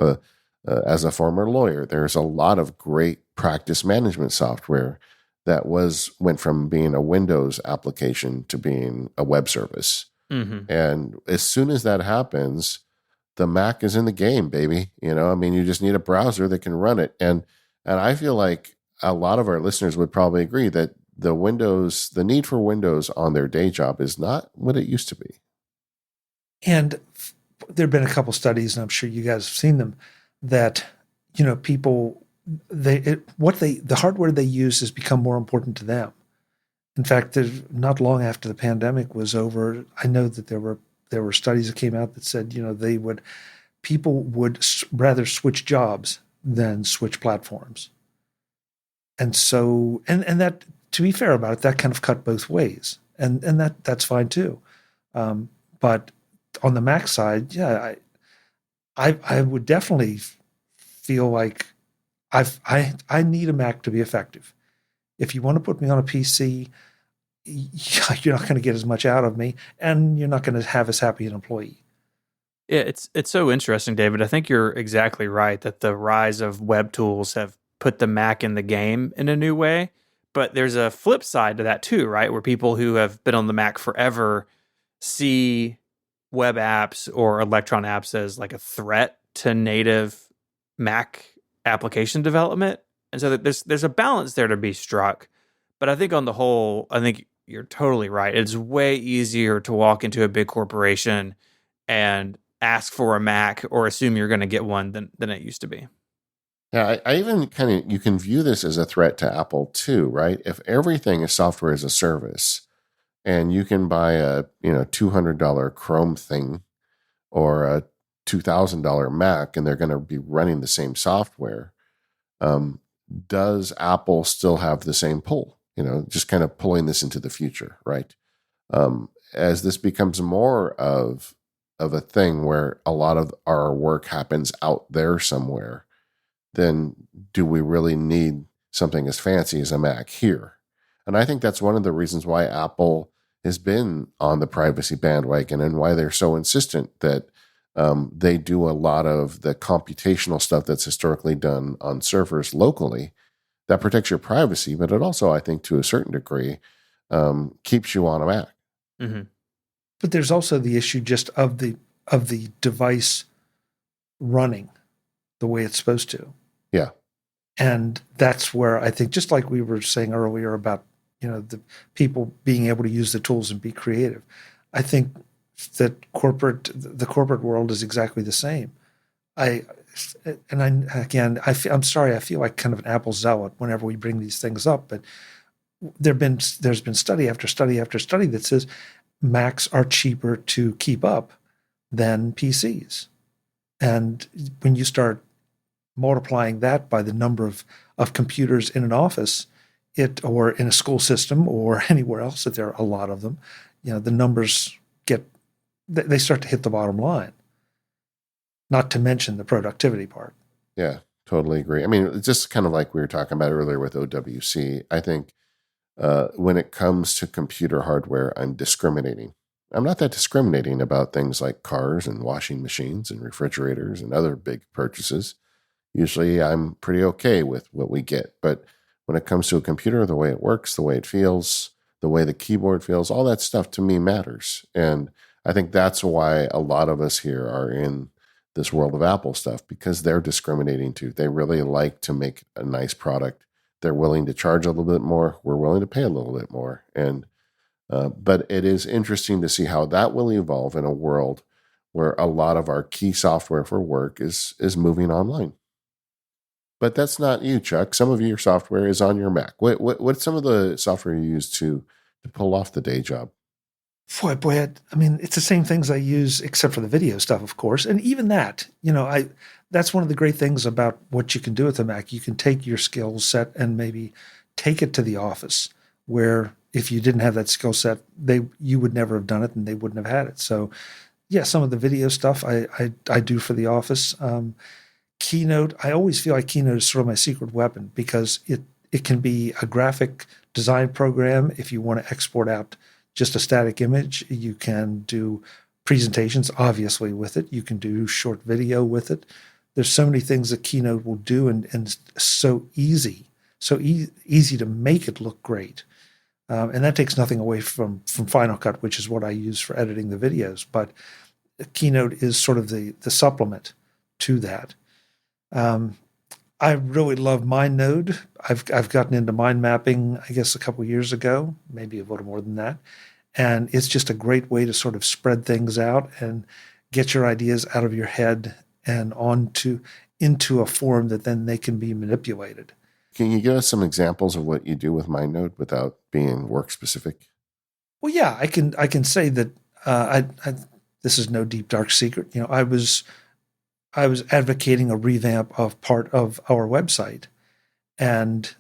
As a former lawyer, there's a lot of great practice management software that went from being a Windows application to being a web service. Mm-hmm. And as soon as that happens, the Mac is in the game, baby. You just need a browser that can run it. And I feel like a lot of our listeners would probably agree that the need for Windows on their day job is not what it used to be. And there have been a couple studies, and I'm sure you guys have seen them, that people the hardware they use has become more important to them. In fact, not long after the pandemic was over, I know that there were studies that came out that said people would rather switch jobs than switch platforms. And so and that, to be fair about it, that kind of cut both ways, and that's fine too. But on the Mac side, yeah, I would definitely feel like I need a Mac to be effective. If you want to put me on a PC, you're not going to get as much out of me, and you're not going to have as happy an employee. Yeah, it's so interesting, David. I think you're exactly right that the rise of web tools have put the Mac in the game in a new way. But there's a flip side to that too, right? Where people who have been on the Mac forever see web apps or Electron apps as like a threat to native Mac application development. And so there's a balance there to be struck. But I think on the whole, I think you're totally right. It's way easier to walk into a big corporation and ask for a Mac or assume you're going to get one than it used to be. Yeah, I even you can view this as a threat to Apple too, right? If everything is software as a service and you can buy a $200 Chrome thing or a $2,000 Mac and they're going to be running the same software, does Apple still have the same pull? Just kind of pulling this into the future, right? As this becomes more of a thing where a lot of our work happens out there somewhere, then do we really need something as fancy as a Mac here? And I think that's one of the reasons why Apple has been on the privacy bandwagon and why they're so insistent that they do a lot of the computational stuff that's historically done on servers locally that protects your privacy, but it also, I think, to a certain degree, keeps you on a Mac. Mm-hmm. But there's also the issue just of the device running the way it's supposed to. Yeah. And that's where I think, just like we were saying earlier about, the people being able to use the tools and be creative, I think that the corporate world is exactly the same. I'm sorry, I feel like kind of an Apple zealot whenever we bring these things up, but there's been study after study after study that says Macs are cheaper to keep up than PCs. And when you start multiplying that by the number of computers in an office, or in a school system or anywhere else that there are a lot of them, the numbers they start to hit the bottom line. Not to mention the productivity part. Yeah, totally agree. I mean, it's just kind of like we were talking about earlier with OWC. I think when it comes to computer hardware, I'm discriminating. I'm not that discriminating about things like cars and washing machines and refrigerators and other big purchases. Usually I'm pretty okay with what we get. But when it comes to a computer, the way it works, the way it feels, the way the keyboard feels, all that stuff to me matters. And I think that's why a lot of us here are in this world of Apple stuff because they're discriminating too. They really like to make a nice product. They're willing to charge a little bit more. We're willing to pay a little bit more. And but it is interesting to see how that will evolve in a world where a lot of our key software for work is moving online. But that's not you, Chuck. Some of your software is on your Mac. What's some of the software you use to pull off the day job? Boy, I mean, it's the same things I use, except for the video stuff, of course. And even that, that's one of the great things about what you can do with the Mac. You can take your skill set and maybe take it to the office, where if you didn't have that skill set, you would never have done it, and they wouldn't have had it. So, yeah, some of the video stuff I do for the office. Keynote, I always feel like Keynote is sort of my secret weapon because it can be a graphic design program. If you want to export out just a static image, you can do presentations, obviously, with it. You can do short video with it. There's so many things that Keynote will do, and so easy to make it look great. And that takes nothing away from Final Cut, which is what I use for editing the videos. But Keynote is sort of the supplement to that. I really love MindNode. I've gotten into mind mapping, I guess, a couple of years ago, maybe a little more than that. And it's just a great way to sort of spread things out and get your ideas out of your head and into a form that then they can be manipulated. Can you give us some examples of what you do with MindNode without being work specific? Well, yeah, I can say that this is no deep dark secret. I was advocating a revamp of part of our website, and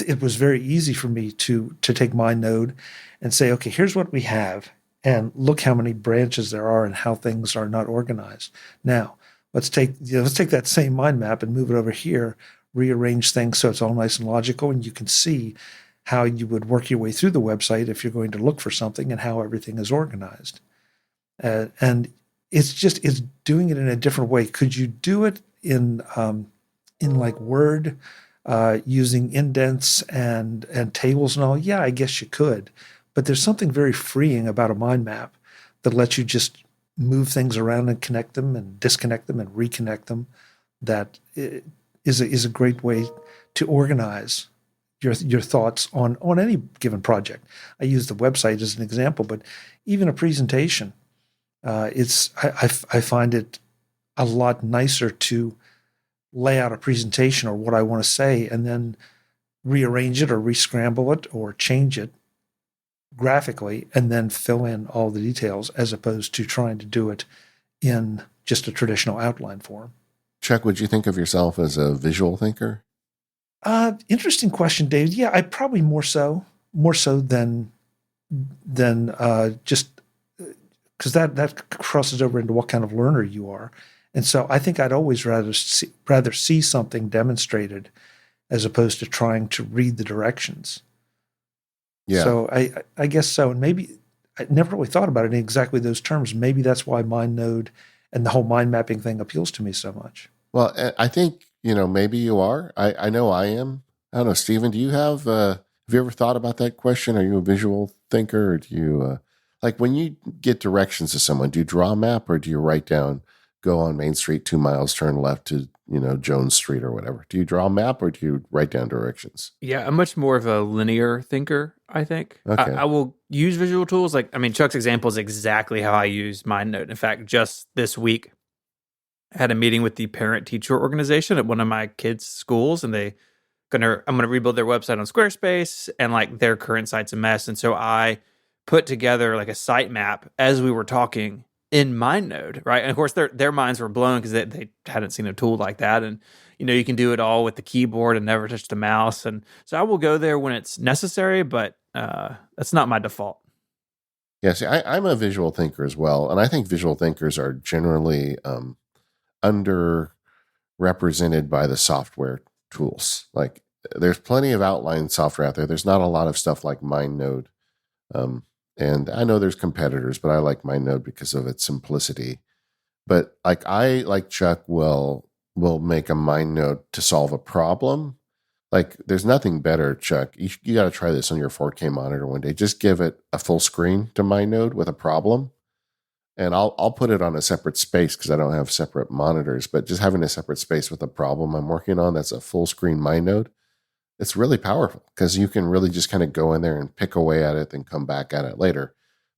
it was very easy for me to take MindNode and say, okay, here's what we have, and look how many branches there are and how things are not organized. Now, let's take that same mind map and move it over here, rearrange things so it's all nice and logical, and you can see how you would work your way through the website if you're going to look for something and how everything is organized. And it's doing it in a different way. Could you do it in like Word, using indents and tables and all? Yeah, I guess you could. But there's something very freeing about a mind map that lets you just move things around and connect them and disconnect them and reconnect them. That is a great way to organize your thoughts on any given project. I use the website as an example, but even a presentation. I find it a lot nicer to lay out a presentation or what I want to say and then rearrange it or rescramble it or change it graphically and then fill in all the details as opposed to trying to do it in just a traditional outline form. Chuck, would you think of yourself as a visual thinker? Interesting question, David. Yeah, I probably more so than just because that crosses over into what kind of learner you are. And so I think I'd always rather see something demonstrated as opposed to trying to read the directions. Yeah. So I guess so. And maybe I never really thought about it in exactly those terms. Maybe that's why MindNode and the whole mind mapping thing appeals to me so much. Well, I think, maybe you are. I know I am. I don't know, Stephen, do you have you ever thought about that question? Are you a visual thinker, or do you, like when you get directions to someone, do you draw a map or do you write down, go on Main Street 2 miles, turn left to, Jones Street or whatever? Do you draw a map or do you write down directions? Yeah, I'm much more of a linear thinker, I think. Okay. I will use visual tools. Chuck's example is exactly how I use MindNote. In fact, just this week, I had a meeting with the parent-teacher organization at one of my kids' schools, and I'm gonna rebuild their website on Squarespace, and their current site's a mess. And so I put together a site map as we were talking in MindNode, right? And of course, their minds were blown because they hadn't seen a tool like that. And you can do it all with the keyboard and never touch the mouse. And so I will go there when it's necessary, but that's not my default. Yeah, see, I'm a visual thinker as well, and I think visual thinkers are generally underrepresented by the software tools. There's plenty of outline software out there. There's not a lot of stuff like MindNode. And I know there's competitors, but I like MindNode because of its simplicity. But I, like Chuck, will make a MindNode to solve a problem. There's nothing better, Chuck. You got to try this on your 4K monitor one day. Just give it a full screen to MindNode with a problem. And I'll put it on a separate space because I don't have separate monitors, but just having a separate space with a problem I'm working on that's a full screen mind node, it's really powerful because you can really just kind of go in there and pick away at it and come back at it later.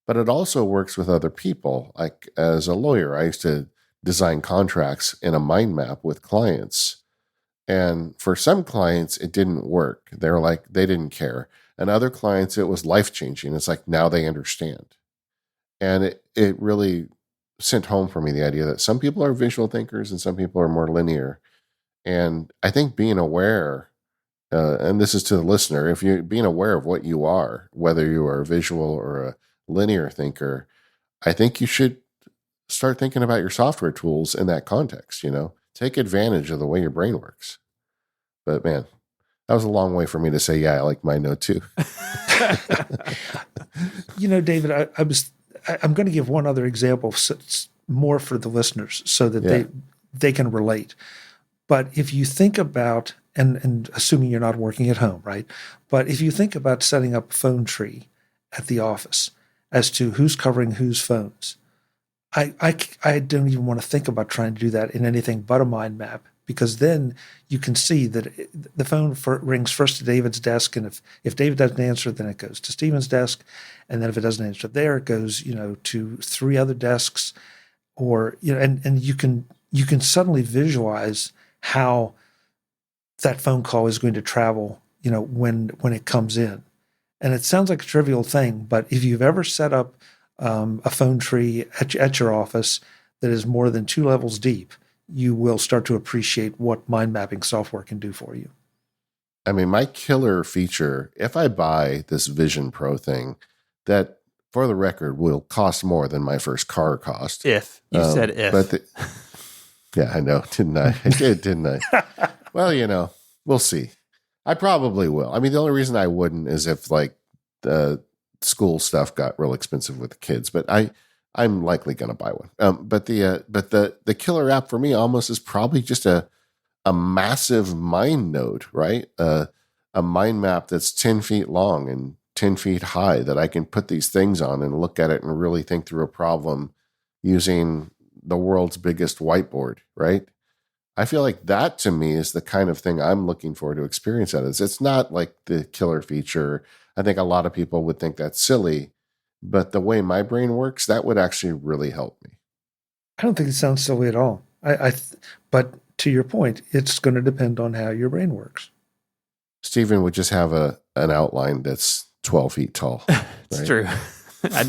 But it also works with other people. Like as a lawyer, I used to design contracts in a mind map with clients. And for some clients, it didn't work. They're like, they didn't care. And other clients, it was life changing. It's like now they understand. And it really sent home for me the idea that some people are visual thinkers and some people are more linear. And I think being aware, and this is to the listener, if you're being aware of what you are, whether you are a visual or a linear thinker, I think you should start thinking about your software tools in that context, take advantage of the way your brain works. But man, that was a long way for me to say, yeah, I like my note too. David, I'm going to give one other example, more for the listeners so that they can relate. But if you think about, and assuming you're not working at home, right? But if you think about setting up a phone tree at the office as to who's covering whose phones, I don't even want to think about trying to do that in anything but a mind map, because then you can see that the phone rings first to David's desk, and if David doesn't answer, then it goes to Stephen's desk, and then if it doesn't answer there, it goes to 3 other desks, or and you can suddenly visualize how that phone call is going to travel when it comes in. And it sounds like a trivial thing, but if you've ever set up a phone tree at your office that is more than 2 levels deep, you will start to appreciate what mind mapping software can do for you. I mean, my killer feature, if I buy this Vision Pro thing, that for the record will cost more than my first car cost. If you said if. But yeah, I know, didn't I? I did, didn't I? Well, we'll see. I probably will. I mean, the only reason I wouldn't is if like the school stuff got real expensive with the kids, but I'm likely going to buy one. But the killer app for me almost is probably just a massive mind node, right? A mind map that's 10 feet long and 10 feet high that I can put these things on and look at it and really think through a problem using the world's biggest whiteboard, right? I feel like that to me is the kind of thing I'm looking forward to experience that is. It's not like the killer feature. I think a lot of people would think that's silly, but the way my brain works, that would actually really help me. I don't think it sounds silly at all. But to your point, it's going to depend on how your brain works. Stephen would just have an outline that's 12 feet tall. It's right? true. I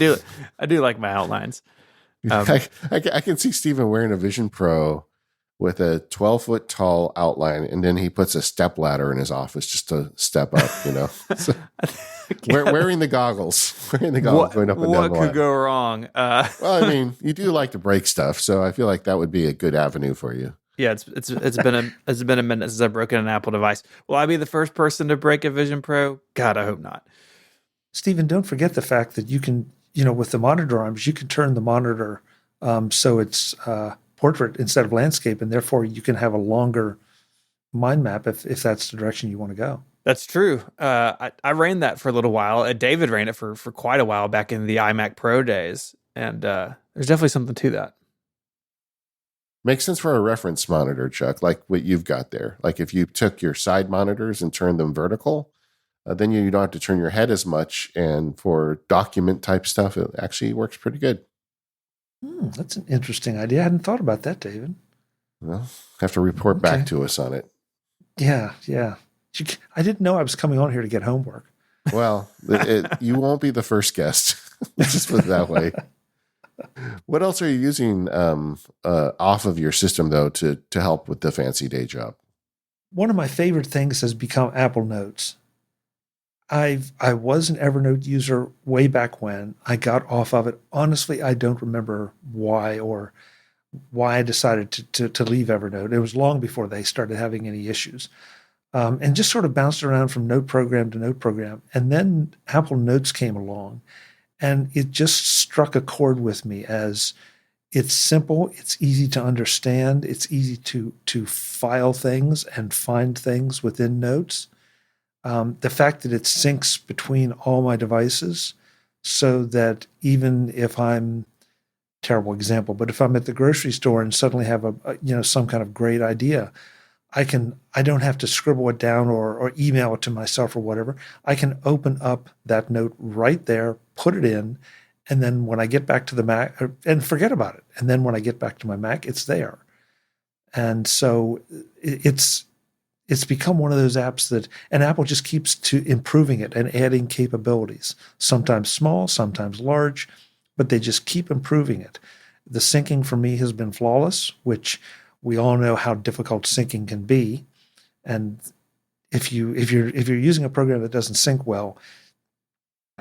do like my outlines. I can see Stephen wearing a Vision Pro with a 12-foot tall outline, and then he puts a step ladder in his office just to step up, So, wearing the goggles, going up and down the line. What could go wrong? Well, I mean, you do like to break stuff, so I feel like that would be a good avenue for you. Yeah, it's been a minute since I've broken an Apple device. Will I be the first person to break a Vision Pro? God, I hope not. Stephen, don't forget the fact that you can, with the monitor arms, you can turn the monitor so it's portrait instead of landscape, and therefore you can have a longer mind map if that's the direction you want to go. That's true. I ran that for a little while. David ran it for quite a while back in the iMac Pro days, and there's definitely something to that. Makes sense for a reference monitor, Chuck, like what you've got there. Like if you took your side monitors and turned them vertical, then you don't have to turn your head as much. And for document type stuff, it actually works pretty good. That's an interesting idea. I hadn't thought about that, David. Well, have to report back to us on it. Yeah. I didn't know I was coming on here to get homework. Well, you won't be the first guest. Let's just put it that way. What else are you using off of your system, though, to help with the fancy day job? One of my favorite things has become Apple Notes. I was an Evernote user way back when. I got off of it. Honestly, I don't remember why I decided to leave Evernote. It was long before they started having any issues. And just sort of bounced around from note program to note program. And then Apple Notes came along, and it just struck a chord with me as it's simple, it's easy to understand, it's easy to file things and find things within Notes. The fact that it syncs between all my devices so that even if I'm terrible example, but if I'm at the grocery store and suddenly have some kind of great idea, I don't have to scribble it down or email it to myself or whatever. I can open up that note right there, put it in, and then when I get back to the Mac, and forget about it. And then when I get back to my Mac, it's there. And so it's become one of those apps and Apple just keeps to improving it and adding capabilities, sometimes small, sometimes large, but they just keep improving it. The syncing for me has been flawless, which we all know how difficult syncing can be. And if you're using a program that doesn't sync well,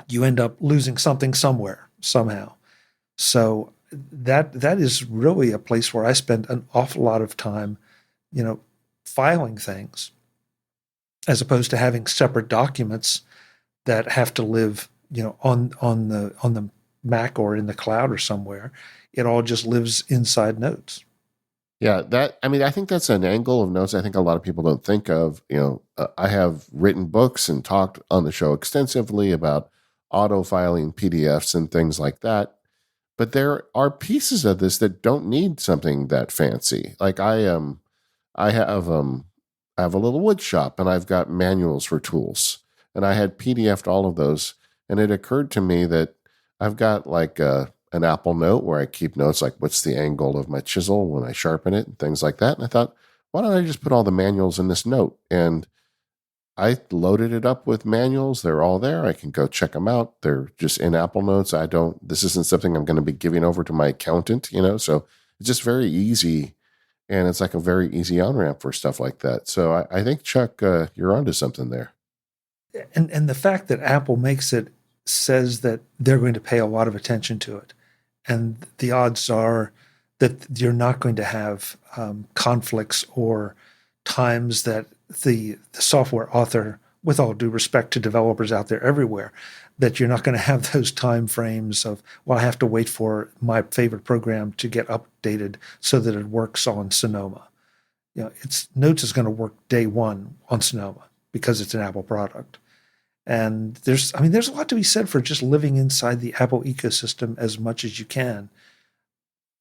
you end up losing something somewhere, somehow. So that is really a place where I spend an awful lot of time, filing things, as opposed to having separate documents that have to live, on the Mac or in the cloud or somewhere. It all just lives inside Notes. Yeah, I think that's an angle of Notes I think a lot of people don't think of. I have written books and talked on the show extensively about auto-filing PDFs and things like that. But there are pieces of this that don't need something that fancy. Like I have a little wood shop and I've got manuals for tools. And I had PDF'd all of those. And it occurred to me that I've got like an Apple Note where I keep notes like what's the angle of my chisel when I sharpen it and things like that. And I thought, why don't I just put all the manuals in this note? And I loaded it up with manuals. They're all there. I can go check them out. They're just in Apple Notes. This isn't something I'm going to be giving over to my accountant, so it's just very easy. And it's like a very easy on-ramp for stuff like that. So I think, Chuck, you're onto something there. And the fact that Apple makes it says that they're going to pay a lot of attention to it. And the odds are that you're not going to have conflicts or times that the software author, with all due respect to developers out there everywhere, that you're not going to have those time frames of, well, I have to wait for my favorite program to get updated so that it works on Sonoma. Notes is going to work day one on Sonoma because it's an Apple product. And there's a lot to be said for just living inside the Apple ecosystem as much as you can.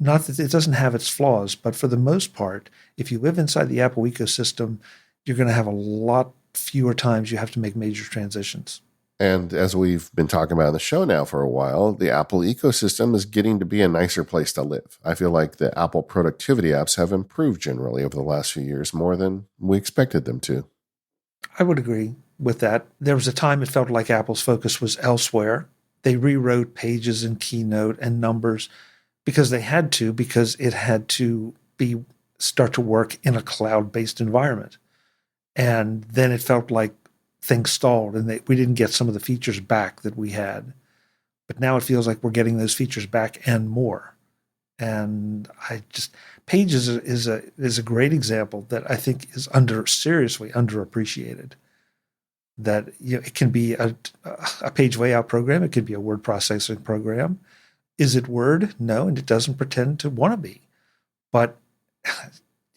Not that it doesn't have its flaws, but for the most part, if you live inside the Apple ecosystem, you're going to have a lot fewer times you have to make major transitions. And as we've been talking about on the show now for a while, the Apple ecosystem is getting to be a nicer place to live. I feel like the Apple productivity apps have improved generally over the last few years more than we expected them to. I would agree with that. There was a time it felt like Apple's focus was elsewhere. They rewrote Pages and Keynote and Numbers because they had to, because it had to start to work in a cloud-based environment. And then it felt like things stalled and we didn't get some of the features back that we had. But now it feels like we're getting those features back and more. And Pages is a great example that I think is seriously underappreciated. That it can be a page layout program, it could be a word processing program. Is it Word? No, and it doesn't pretend to want to be. But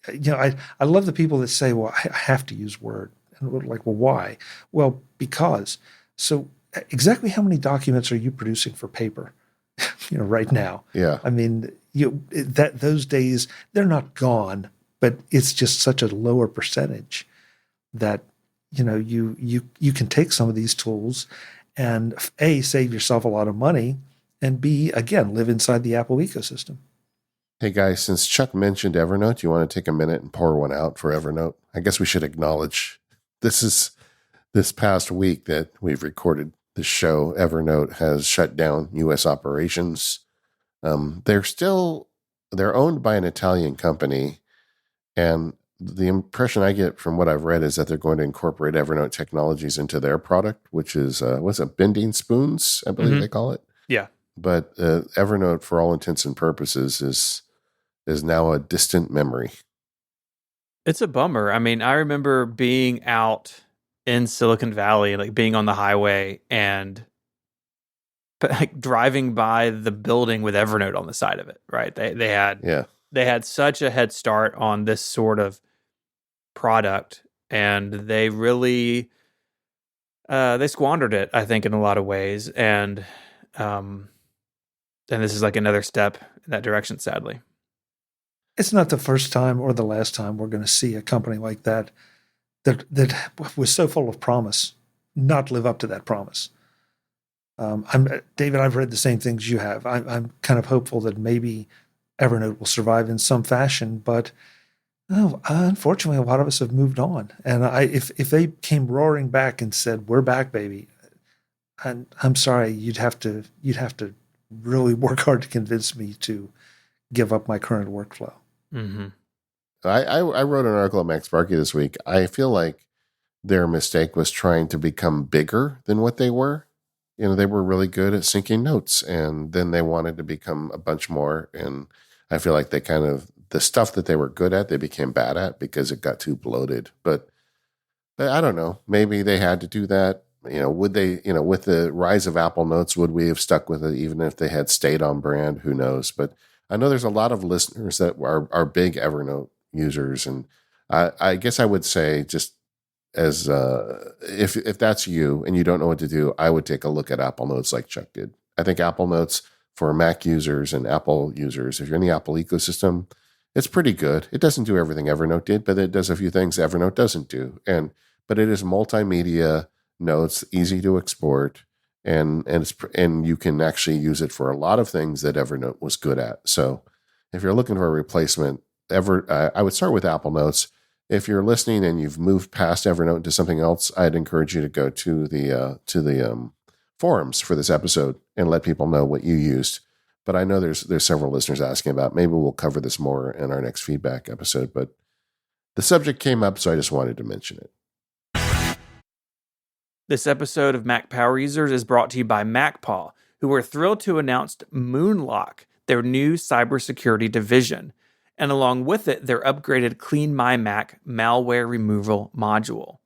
I love the people that say, well, I have to use Word. And we're like, well, why? Well, because. So exactly how many documents are you producing for paper, right now? Yeah. I mean, those days, they're not gone, but it's just such a lower percentage that, you can take some of these tools and A, save yourself a lot of money, and B, again, live inside the Apple ecosystem. Hey guys, since Chuck mentioned Evernote, do you want to take a minute and pour one out for Evernote? I guess we should acknowledge this past week that we've recorded this show. Evernote has shut down U.S. operations. They're owned by an Italian company, and the impression I get from what I've read is that they're going to incorporate Evernote technologies into their product, which is bending spoons, I believe they call it. Yeah. But Evernote, for all intents and purposes, is now a distant memory. It's a bummer. I mean, I remember being out in Silicon Valley, like being on the highway and like driving by the building with Evernote on the side of it, right? They had such a head start on this sort of product, and they really they squandered it, I think, in a lot of ways. And And this is like another step in that direction, sadly. It's not the first time or the last time we're going to see a company like that was so full of promise not live up to that promise. David, I've read the same things you have. I'm kind of hopeful that maybe Evernote will survive in some fashion, but unfortunately, a lot of us have moved on. And if they came roaring back and said, "We're back, baby," I'm sorry, you'd have to really work hard to convince me to give up my current workflow. Mm-hmm. I wrote an article at MacSparky this week. I feel like their mistake was trying to become bigger than what they were. They were really good at syncing notes, and then they wanted to become a bunch more. And I feel like they the stuff that they were good at, they became bad at because it got too bloated. But I don't know. Maybe they had to do that. Would they, with the rise of Apple Notes, would we have stuck with it even if they had stayed on brand? Who knows? But I know there's a lot of listeners that are big Evernote users. And I guess I would say, just as if that's you and you don't know what to do, I would take a look at Apple Notes like Chuck did. I think Apple Notes for Mac users and Apple users, if you're in the Apple ecosystem, it's pretty good. It doesn't do everything Evernote did, but it does a few things Evernote doesn't do. But it is multimedia notes, easy to export, and you can actually use it for a lot of things that Evernote was good at. So if you're looking for a replacement, I would start with Apple Notes. If you're listening and you've moved past Evernote into something else, I'd encourage you to go to the forums for this episode and let people know what you used. But I know there's several listeners asking about. Maybe we'll cover this more in our next feedback episode. But the subject came up, so I just wanted to mention it. This episode of Mac Power Users is brought to you by MacPaw, who are thrilled to announce Moonlock, their new cybersecurity division, and along with it, their upgraded Clean My Mac malware removal module.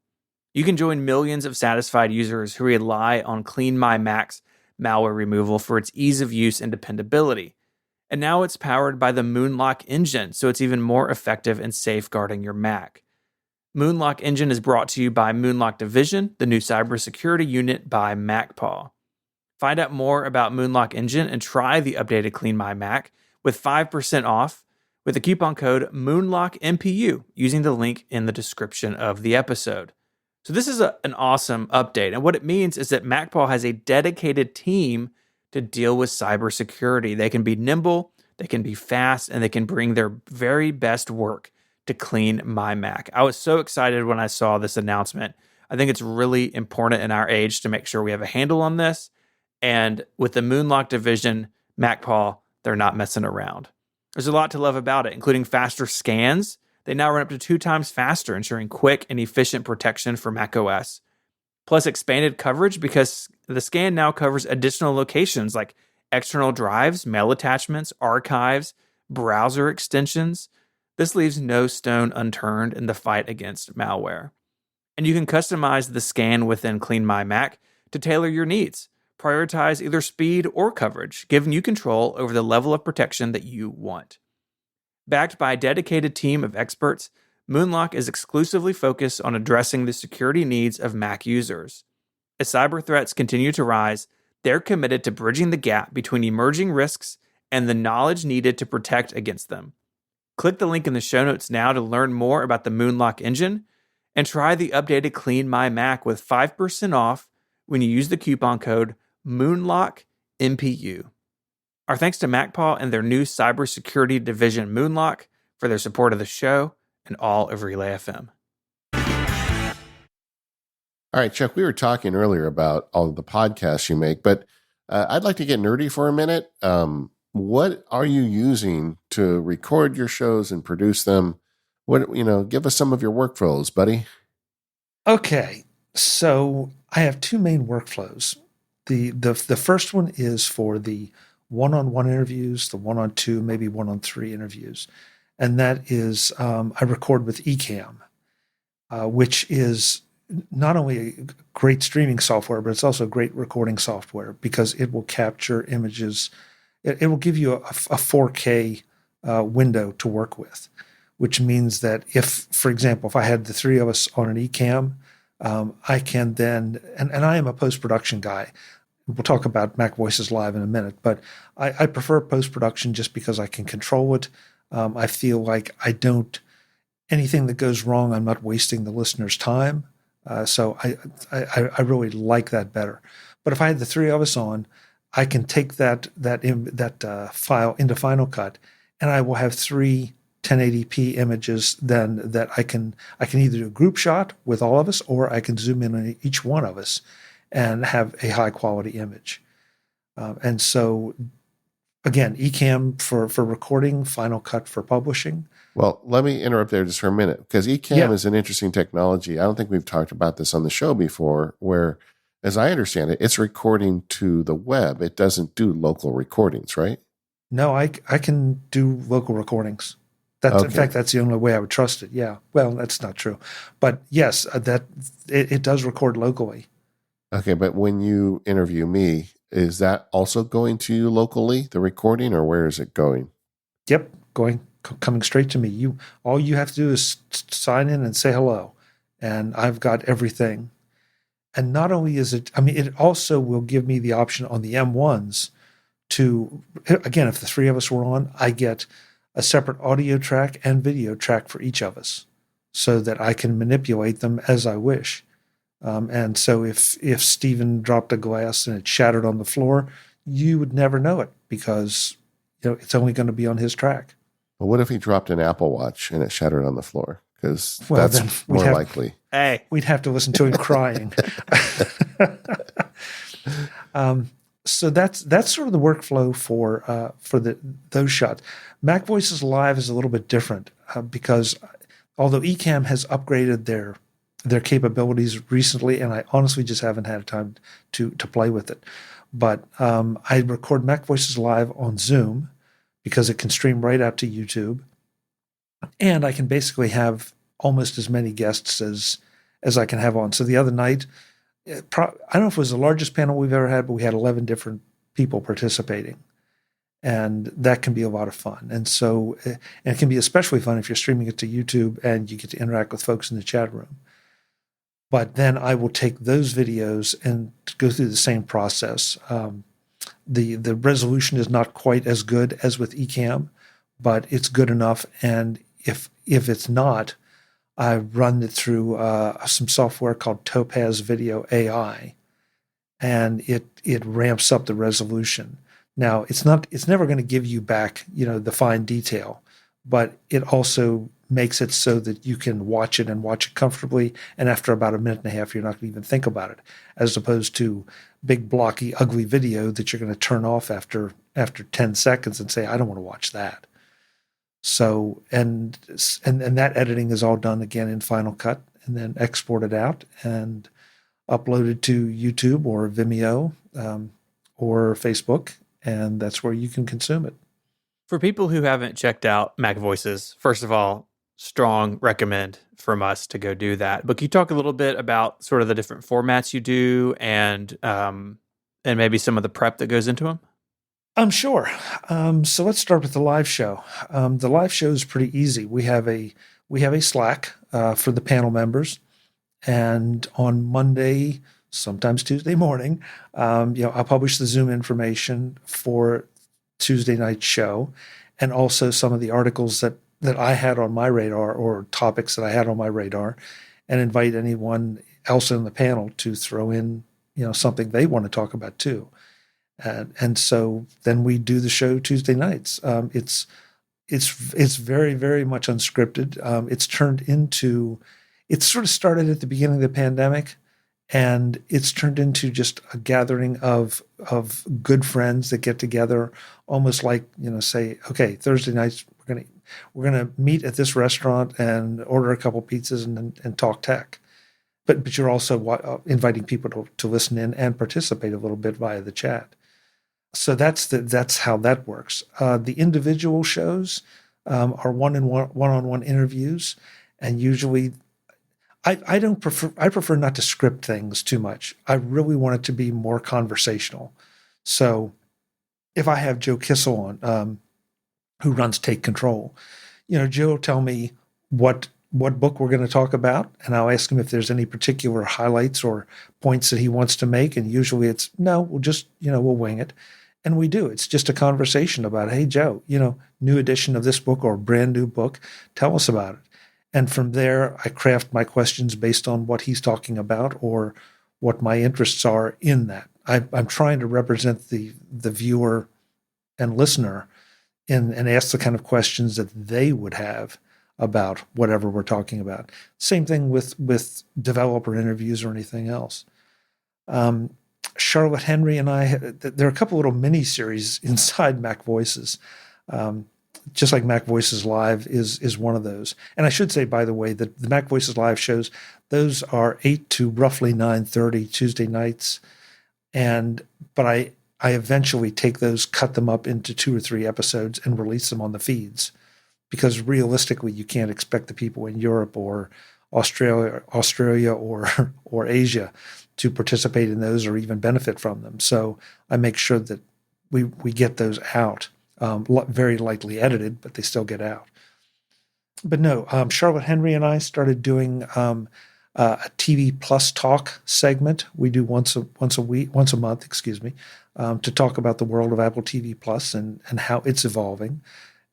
You can join millions of satisfied users who rely on Clean My Mac's malware removal for its ease of use and dependability. And now it's powered by the Moonlock engine, so it's even more effective in safeguarding your Mac. Moonlock Engine is brought to you by Moonlock Division, the new cybersecurity unit by MacPaw. Find out more about Moonlock Engine and try the updated Clean My Mac with 5% off with the coupon code MoonlockMPU using the link in the description of the episode. So this is an awesome update. And what it means is that MacPaw has a dedicated team to deal with cybersecurity. They can be nimble, they can be fast, and they can bring their very best work to clean my Mac. I was so excited when I saw this announcement. I think it's really important in our age to make sure we have a handle on this. And with the Moonlock division, MacPaw, they're not messing around. There's a lot to love about it, including faster scans. They now run up to 2 times faster, ensuring quick and efficient protection for macOS. Plus expanded coverage because the scan now covers additional locations like external drives, mail attachments, archives, browser extensions. This leaves no stone unturned in the fight against malware. And you can customize the scan within Clean My Mac to tailor your needs. Prioritize either speed or coverage, giving you control over the level of protection that you want. Backed by a dedicated team of experts, Moonlock is exclusively focused on addressing the security needs of Mac users. As cyber threats continue to rise, they're committed to bridging the gap between emerging risks and the knowledge needed to protect against them. Click the link in the show notes now to learn more about the Moonlock engine and try the updated Clean My Mac with 5% off when you use the coupon code MoonlockMPU. Our thanks to MacPaw and their new cybersecurity division Moonlock for their support of the show and all of Relay FM. All right, Chuck, we were talking earlier about all of the podcasts you make, but I'd like to get nerdy for a minute. What are you using to record your shows and produce them? Give us some of your workflows, buddy. Okay, so I have 2 main workflows. The first one is for the one-on-one interviews, the one-on-2, maybe one-on-3 interviews. And that is I record with Ecamm, which is not only a great streaming software, but it's also great recording software because it will capture images. It will give you a 4K window to work with, which means that if, for example, if I had the 3 of us on an Ecamm, I can then, and I am a post-production guy, We'll talk about Mac Voices Live in a minute, but I prefer post-production just because I can control it. I feel like anything that goes wrong, I'm not wasting the listener's time. So I really like that better. But if I had the three of us on, I can take that file into Final Cut, and I will have three 1080p images then that I can either do a group shot with all of us, or I can zoom in on each one of us and have a high quality image. And so again, Ecamm for recording, Final Cut for publishing. Well, let me interrupt there just for a minute, because Ecamm is an interesting technology. I don't think we've talked about this on the show before, where, as I understand it, it's recording to the web. It doesn't do local recordings, right? No, I can do local recordings. In fact, that's the only way I would trust it. Yeah. Well, that's not true. But yes, it does record locally. Okay, but when you interview me, is that also going to you locally, the recording, or where is it going? Yep, coming straight to me. All you have to do is sign in and say hello, and I've got everything. And not only is it, it also will give me the option on the M1s to, again, if the three of us were on, I get a separate audio track and video track for each of us, so that I can manipulate them as I wish. And so if Stephen dropped a glass and it shattered on the floor, you would never know it, because it's only going to be on his track. But what if he dropped an Apple Watch and it shattered on the floor? Because Well, that's more likely. Hey, We'd have to listen to him crying. So that's sort of the workflow for those shots. Mac Voices Live is a little bit different because although Ecamm has upgraded their capabilities recently, and I honestly just haven't had time to play with it. But I record Mac Voices Live on Zoom because it can stream right out to YouTube, and I can basically have almost as many guests as I can have on. So the other night, I don't know if it was the largest panel we've ever had, but we had 11 different people participating, and that can be a lot of fun. And so, and it can be especially fun if you're streaming it to YouTube and you get to interact with folks in the chat room. But then I will take those videos and go through the same process. The resolution is not quite as good as with Ecamm, but it's good enough. And if it's not, I run it through some software called Topaz Video AI, and it ramps up the resolution. Now, it's never going to give you back, the fine detail, but it also makes it so that you can watch it and watch it comfortably. And after about a minute and a half, you're not going to even think about it, as opposed to big, blocky, ugly video that you're going to turn off after 10 seconds and say, I don't want to watch that. So, and that editing is all done again in Final Cut, and then exported out and uploaded to YouTube or Vimeo or Facebook, and that's where you can consume it. For people who haven't checked out Mac Voices, first of all, strong recommend from us to go do that. But can you talk a little bit about sort of the different formats you do, and maybe some of the prep that goes into them? Sure. So let's start with the live show. The live show is pretty easy. We have a Slack for the panel members, and on Monday, sometimes Tuesday morning, I'll publish the Zoom information for Tuesday night's show, and also some of the articles that I had on my radar, or topics that I had on my radar, and invite anyone else in the panel to throw in, something they want to talk about too. And so then we do the show Tuesday nights. It's very, very much unscripted. It sort of started at the beginning of the pandemic, and it's turned into just a gathering of good friends that get together, almost like, say, okay, Thursday nights we're gonna meet at this restaurant and order a couple pizzas and talk tech. But you're also inviting people to listen in and participate a little bit via the chat. So that's how that works. The individual shows are one-on-one interviews, and usually I prefer not to script things too much. I really want it to be more conversational. So if I have Joe Kissel on, who runs Take Control, Joe will tell me what what book we're going to talk about, and I'll ask him if there's any particular highlights or points that he wants to make. And usually it's no, we'll just, we'll wing it. And we do. It's just a conversation about, hey, Joe, new edition of this book or brand new book. Tell us about it. And from there, I craft my questions based on what he's talking about or what my interests are in that. I'm trying to represent the viewer and listener and ask the kind of questions that they would have about whatever we're talking about. Same thing with developer interviews or anything else. Charlotte Henry and I, there are a couple little mini series inside Mac Voices, just like Mac Voices Live is one of those. And I should say, by the way, that the Mac Voices Live shows, those are 8 to roughly 9:30 Tuesday nights. But I eventually take those, cut them up into 2 or 3 episodes and release them on the feeds. Because realistically, you can't expect the people in Europe or Australia or Asia to participate in those or even benefit from them. So I make sure that we get those out, very lightly edited, but they still get out. But no, Charlotte Henry and I started doing a TV Plus Talk segment. We do once a month, to talk about the world of Apple TV Plus and how it's evolving.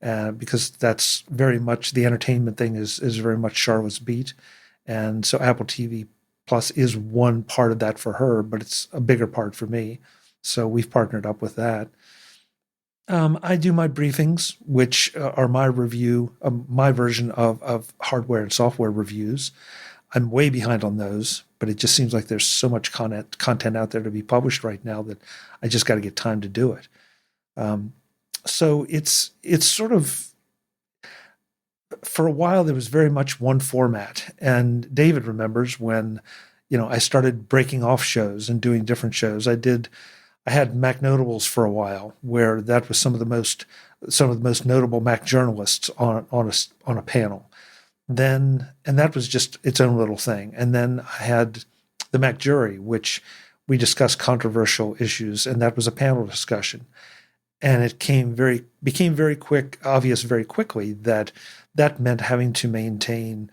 Because that's very much the entertainment thing is very much Charlotte's beat. And so Apple TV Plus is one part of that for her, but it's a bigger part for me. So we've partnered up with that. I do my briefings, which are my review, my version of hardware and software reviews. I'm way behind on those, but it just seems like there's so much content out there to be published right now that I just got to get time to do it. So it's sort of, for a while, there was very much one format. And David remembers when, I started breaking off shows and doing different shows. I had Mac Notables for a while, where that was some of the most notable Mac journalists on a panel. And that was just its own little thing. And then I had the Mac Jury, which we discussed controversial issues, and that was a panel discussion. And it became very obvious very quickly that meant having to maintain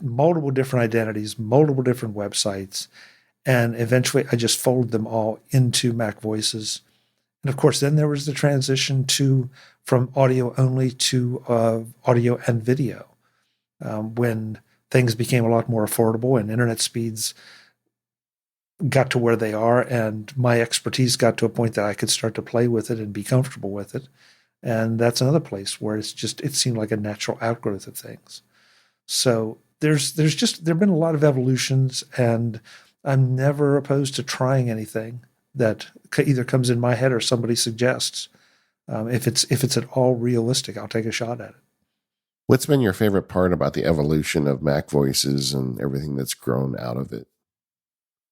multiple different identities, multiple different websites. And eventually I just folded them all into Mac Voices. And of course, then there was the transition from audio only to audio and video, when things became a lot more affordable and internet speeds got to where they are, and my expertise got to a point that I could start to play with it and be comfortable with it. And that's another place where it seemed like a natural outgrowth of things. So there's been a lot of evolutions, and I'm never opposed to trying anything that either comes in my head or somebody suggests. If it's at all realistic, I'll take a shot at it. What's been your favorite part about the evolution of Mac Voices and everything that's grown out of it?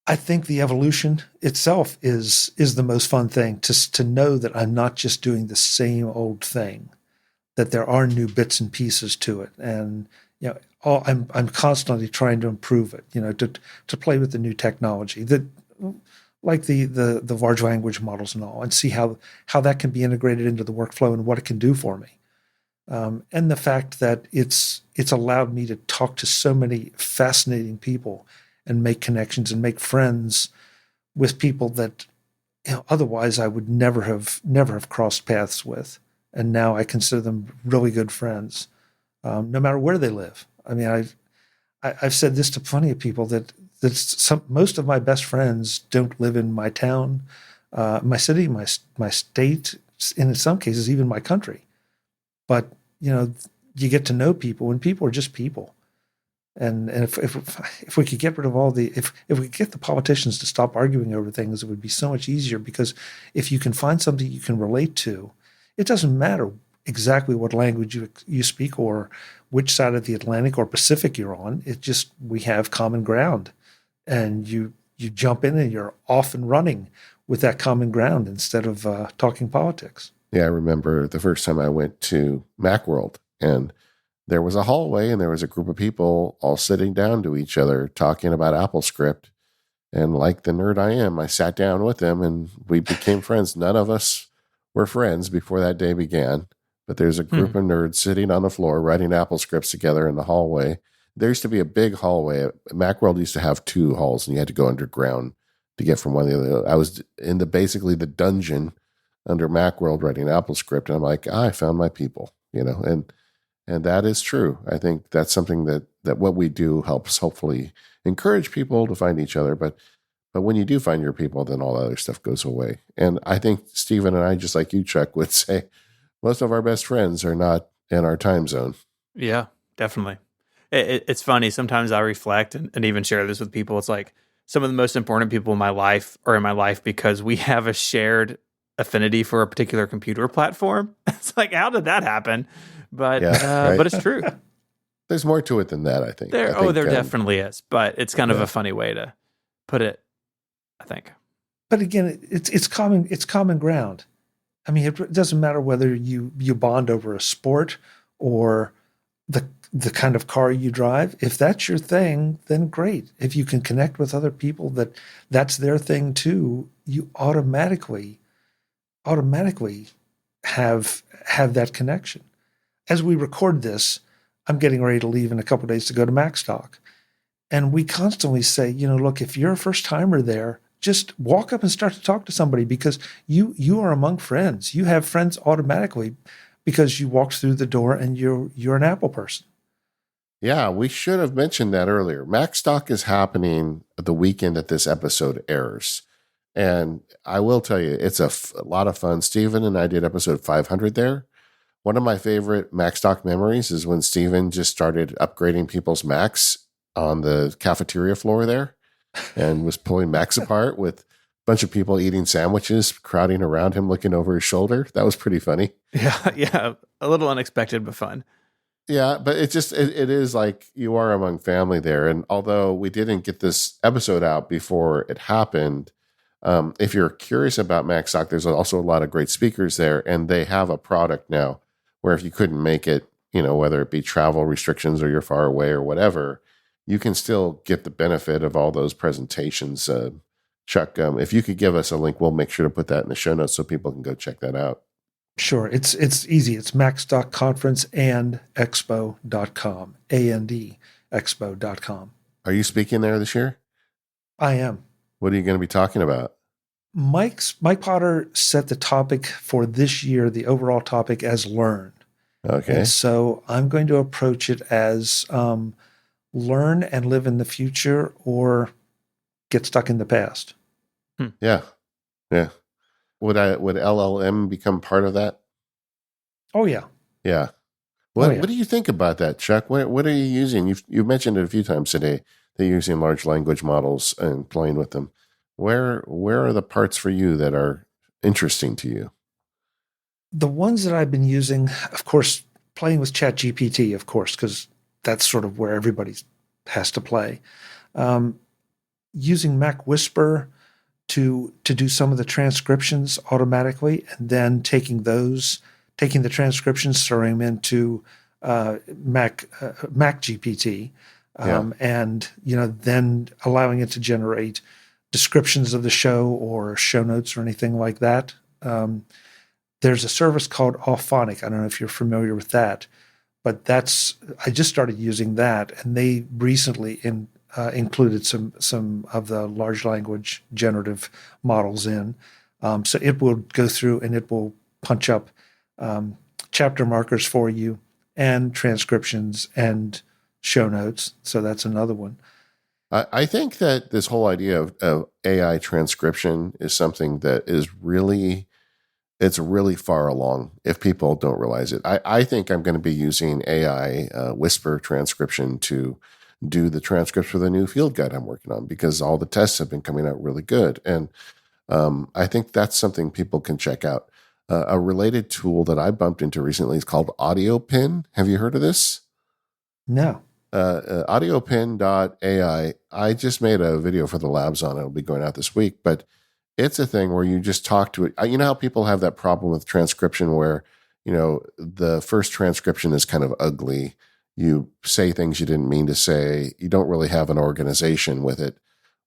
I think the evolution itself is the most fun thing, to know that I'm not just doing the same old thing, that there are new bits and pieces to it. And, I'm constantly trying to improve it, to play with the new technology that, like the large language models and all, and see how that can be integrated into the workflow and what it can do for me. And the fact that it's allowed me to talk to so many fascinating people and make connections and make friends with people that otherwise I would never have crossed paths with. And now I consider them really good friends, no matter where they live. I mean, I've said this to plenty of people that most of my best friends don't live in my town, my city, my state, and in some cases even my country. But you get to know people, and people are just people. And if we could get rid of if we could get the politicians to stop arguing over things, it would be so much easier, because if you can find something you can relate to, it doesn't matter exactly what language you speak or which side of the Atlantic or Pacific you're on. We have common ground, and you jump in and you're off and running with that common ground instead of talking politics. Yeah, I remember the first time I went to Macworld, and there was a hallway and there was a group of people all sitting down to each other talking about AppleScript. And like the nerd I am, I sat down with them and we became friends. None of us were friends before that day began, but there's a group of nerds sitting on the floor writing AppleScripts together in the hallway. there used to be a big hallway. Macworld used to have two halls, and you had to go underground to get from one to the other. I was in basically the dungeon under Macworld writing AppleScript, and I'm like, I found my people, and that is true. I think that's something that what we do helps hopefully encourage people to find each other. But when you do find your people, then all the other stuff goes away. And I think Stephen and I, just like you, Chuck, would say most of our best friends are not in our time zone. Yeah, definitely. It's funny. Sometimes I reflect and even share this with people. It's like some of the most important people in my life are in my life because we have a shared affinity for a particular computer platform. It's like, how did that happen? But right. but it's true. There's more to it than that, I think. There definitely is. But it's kind of a funny way to put it, I think. But again, it's common ground. I mean, it doesn't matter whether you bond over a sport or the kind of car you drive. If that's your thing, then great. If you can connect with other people that's their thing too, you automatically have that connection. As we record this, I'm getting ready to leave in a couple of days to go to MacStock. And we constantly say, look, if you're a first timer there, just walk up and start to talk to somebody because you are among friends. You have friends automatically because you walked through the door and you're an Apple person. Yeah, we should have mentioned that earlier. MacStock is happening the weekend that this episode airs. And I will tell you, it's a lot of fun. Stephen and I did episode 500 there. One of my favorite MacStock memories is when Stephen just started upgrading people's Macs on the cafeteria floor there and was pulling Macs apart with a bunch of people eating sandwiches, crowding around him, looking over his shoulder. That was pretty funny. Yeah. A little unexpected, but fun. Yeah, but it is like you are among family there. And although we didn't get this episode out before it happened, if you're curious about MacStock, there's also a lot of great speakers there, and they have a product now where if you couldn't make it, whether it be travel restrictions or you're far away or whatever, you can still get the benefit of all those presentations. Chuck, if you could give us a link, we'll make sure to put that in the show notes so people can go check that out. Sure. It's easy. It's MacStockConferenceandExpo.com, AND Are you speaking there this year? I am. What are you going to be talking about? Mike Potter set the topic for this year, the overall topic, as learn. Okay. And so I'm going to approach it as learn and live in the future or get stuck in the past. Yeah. Yeah. Would LLM become part of that? Oh, yeah. Yeah. What do you think about that, Chuck? What are you using? You've mentioned it a few times today that you're using large language models and playing with them. Where are the parts for you that are interesting to you? The ones that I've been using, of course, playing with ChatGPT, of course, because that's sort of where everybody has to play. Using Mac Whisper to do some of the transcriptions automatically, and then taking the transcriptions, throwing them into Mac GPT, and then allowing it to generate descriptions of the show or show notes or anything like that. There's a service called Auphonic. I don't know if you're familiar with that, but I just started using that, and they recently included some of the large language generative models in. So it will go through and it will punch up chapter markers for you and transcriptions and show notes. So that's another one. I think that this whole idea of AI transcription is something that is really far along if people don't realize it. I think I'm going to be using AI Whisper transcription to do the transcripts for the new field guide I'm working on because all the tests have been coming out really good. And I think that's something people can check out. A related tool that I bumped into recently is called AudioPin. Have you heard of this? No. AudioPin.ai. I just made a video for the labs on it. It'll be going out this week, but it's a thing where you just talk to it. You know how people have that problem with transcription where, the first transcription is kind of ugly. You say things you didn't mean to say. You don't really have an organization with it.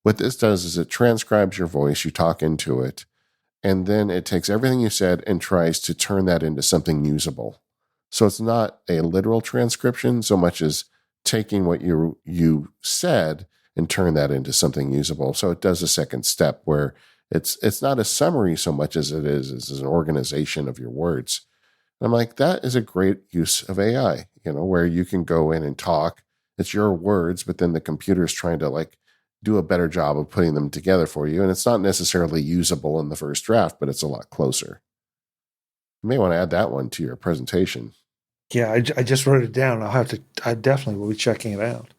What this does is it transcribes your voice. You talk into it, and then it takes everything you said and tries to turn that into something usable. So it's not a literal transcription so much as taking what you said and turn that into something usable. So it does a second step where it's not a summary so much as it is an organization of your words. And I'm like, that is a great use of AI, where you can go in and talk. It's your words, but then the computer is trying to like do a better job of putting them together for you. And it's not necessarily usable in the first draft, but it's a lot closer. You may want to add that one to your presentation. Yeah, I just wrote it down. I definitely will be checking it out.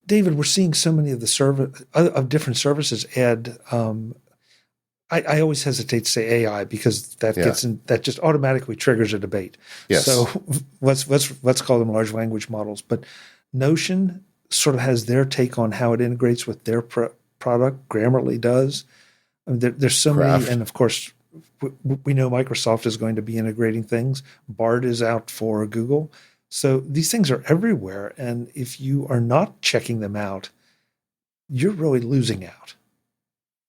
David, we're seeing so many of of different services add. I always hesitate to say AI because that that just automatically triggers a debate. Yes. So let's call them large language models. But Notion sort of has their take on how it integrates with their product. Grammarly does. I mean, there's so many, and of course, we know Microsoft is going to be integrating things. Bard is out for Google. So these things are everywhere. And if you are not checking them out, you're really losing out.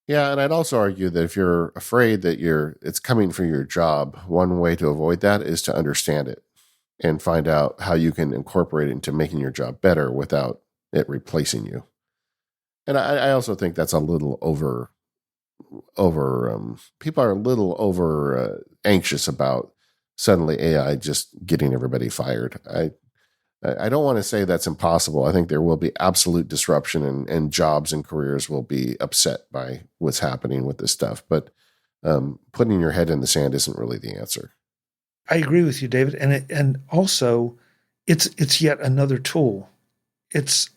Yeah, and I'd also argue that if you're afraid that it's coming for your job, one way to avoid that is to understand it and find out how you can incorporate it into making your job better without it replacing you. And I also think that's a little over people are a little over anxious about suddenly AI just getting everybody fired. I don't want to say that's impossible. I think there will be absolute disruption and jobs and careers will be upset by what's happening with this stuff. But putting your head in the sand isn't really the answer. I agree with you, David. And also it's yet another tool. It's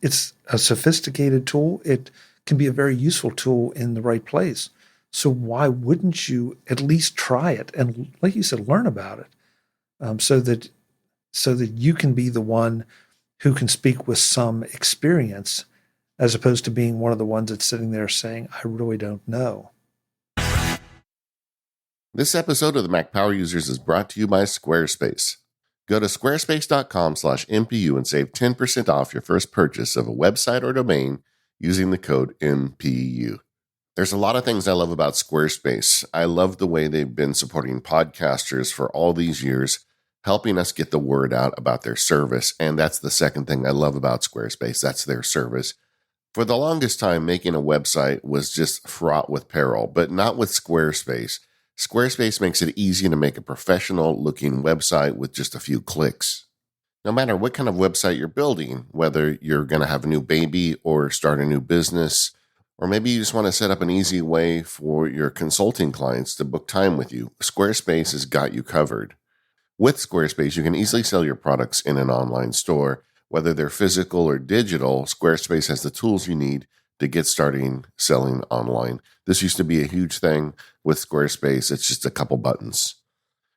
a sophisticated tool. It can be a very useful tool in the right place. So why wouldn't you at least try it and, like you said, learn about it, so that you can be the one who can speak with some experience, as opposed to being one of the ones that's sitting there saying, "I really don't know." This episode of the Mac Power Users is brought to you by Squarespace. Go to squarespace.com/MPU and save 10% off your first purchase of a website or domain using the code MPU. There's a lot of things I love about Squarespace. I love the way they've been supporting podcasters for all these years, helping us get the word out about their service. And that's the second thing I love about Squarespace. That's their service. For the longest time, making a website was just fraught with peril, but not with Squarespace. Squarespace makes it easy to make a professional-looking website with just a few clicks. No matter what kind of website you're building, whether you're going to have a new baby or start a new business, or maybe you just want to set up an easy way for your consulting clients to book time with you, Squarespace has got you covered. With Squarespace, you can easily sell your products in an online store. Whether they're physical or digital, Squarespace has the tools you need to get starting selling online. This used to be a huge thing with Squarespace. It's just a couple buttons.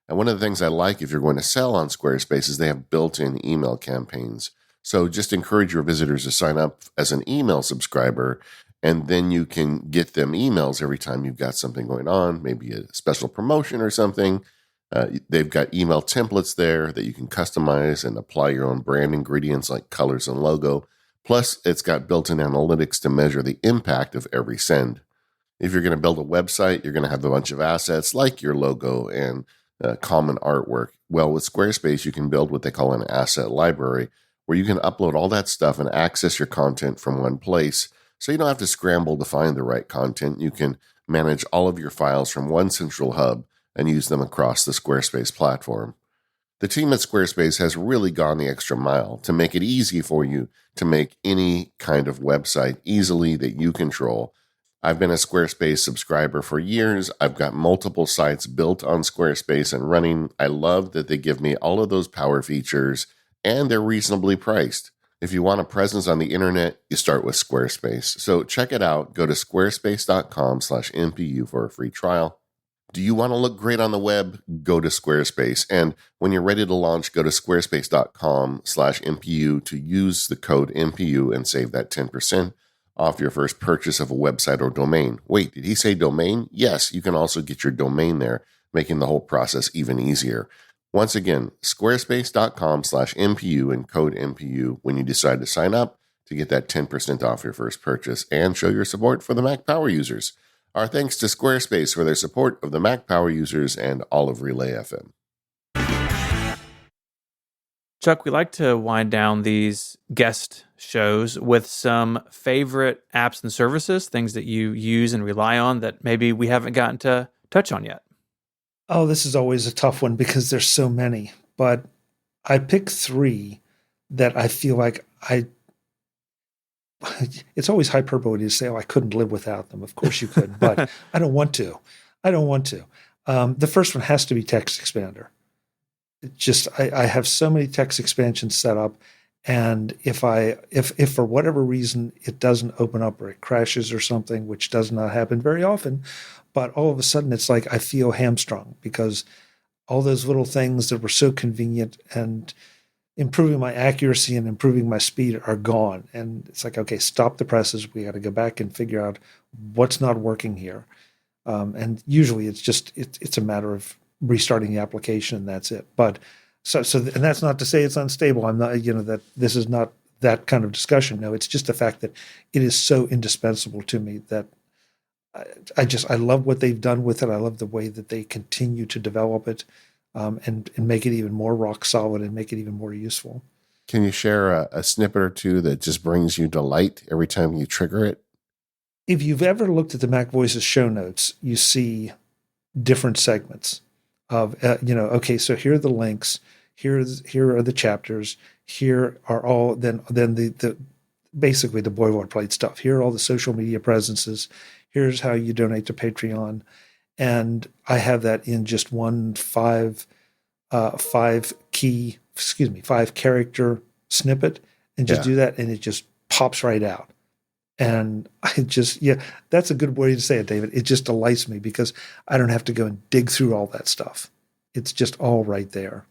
And one of the things I like if you're going to sell on Squarespace is they have built-in email campaigns. So just encourage your visitors to sign up as an email subscriber, and then you can get them emails every time you've got something going on, maybe a special promotion or something. They've got email templates there that you can customize and apply your own brand ingredients like colors and logo. Plus, it's got built-in analytics to measure the impact of every send. If you're going to build a website, you're going to have a bunch of assets like your logo and common artwork. Well, with Squarespace, you can build what they call an asset library, where you can upload all that stuff and access your content from one place. So you don't have to scramble to find the right content. You can manage all of your files from one central hub and use them across the Squarespace platform. The team at Squarespace has really gone the extra mile to make it easy for you to make any kind of website easily that you control. I've been a Squarespace subscriber for years. I've got multiple sites built on Squarespace and running. I love that they give me all of those power features, and they're reasonably priced. If you want a presence on the internet, you start with Squarespace. So check it out. Go to squarespace.com/MPU for a free trial. Do you want to look great on the web? Go to Squarespace. And when you're ready to launch, go to squarespace.com/MPU to use the code MPU and save that 10% off your first purchase of a website or domain. Wait, did he say domain? Yes, you can also get your domain there, making the whole process even easier. Once again, squarespace.com/MPU and code MPU when you decide to sign up to get that 10% off your first purchase and show your support for the Mac Power Users. Our thanks to Squarespace for their support of the Mac Power Users and all of Relay FM. Chuck, we like to wind down these guest shows with some favorite apps and services, things that you use and rely on that maybe we haven't gotten to touch on yet. Oh, this is always a tough one because there's so many, but I pick three that I feel like it's always hyperbole to say, oh, I couldn't live without them. Of course you could, but I don't want to. I don't want to. The first one has to be Text Expander. I have so many text expansions set up, and if for whatever reason it doesn't open up or it crashes or something, which does not happen very often, but all of a sudden it's like I feel hamstrung because all those little things that were so convenient and improving my accuracy and improving my speed are gone. And it's like, okay, stop the presses. We got to go back and figure out what's not working here. And usually it's a matter of restarting the application and that's it. But and that's not to say it's unstable. I'm not, that this is not that kind of discussion. No, it's just the fact that it is so indispensable to me that I love what they've done with it. I love the way that they continue to develop it, and make it even more rock solid and make it even more useful. Can you share a snippet or two that just brings you delight every time you trigger it? If you've ever looked at the Mac Voices show notes, you see different segments of, okay, so here are the links, here are the chapters, here are all, then the basically the boilerplate stuff. Here are all the social media presences. Here's how you donate to Patreon. And I have that in just one 5 character snippet and just do that. And it just pops right out. And that's a good way to say it, David. It just delights me because I don't have to go and dig through all that stuff. It's just all right there.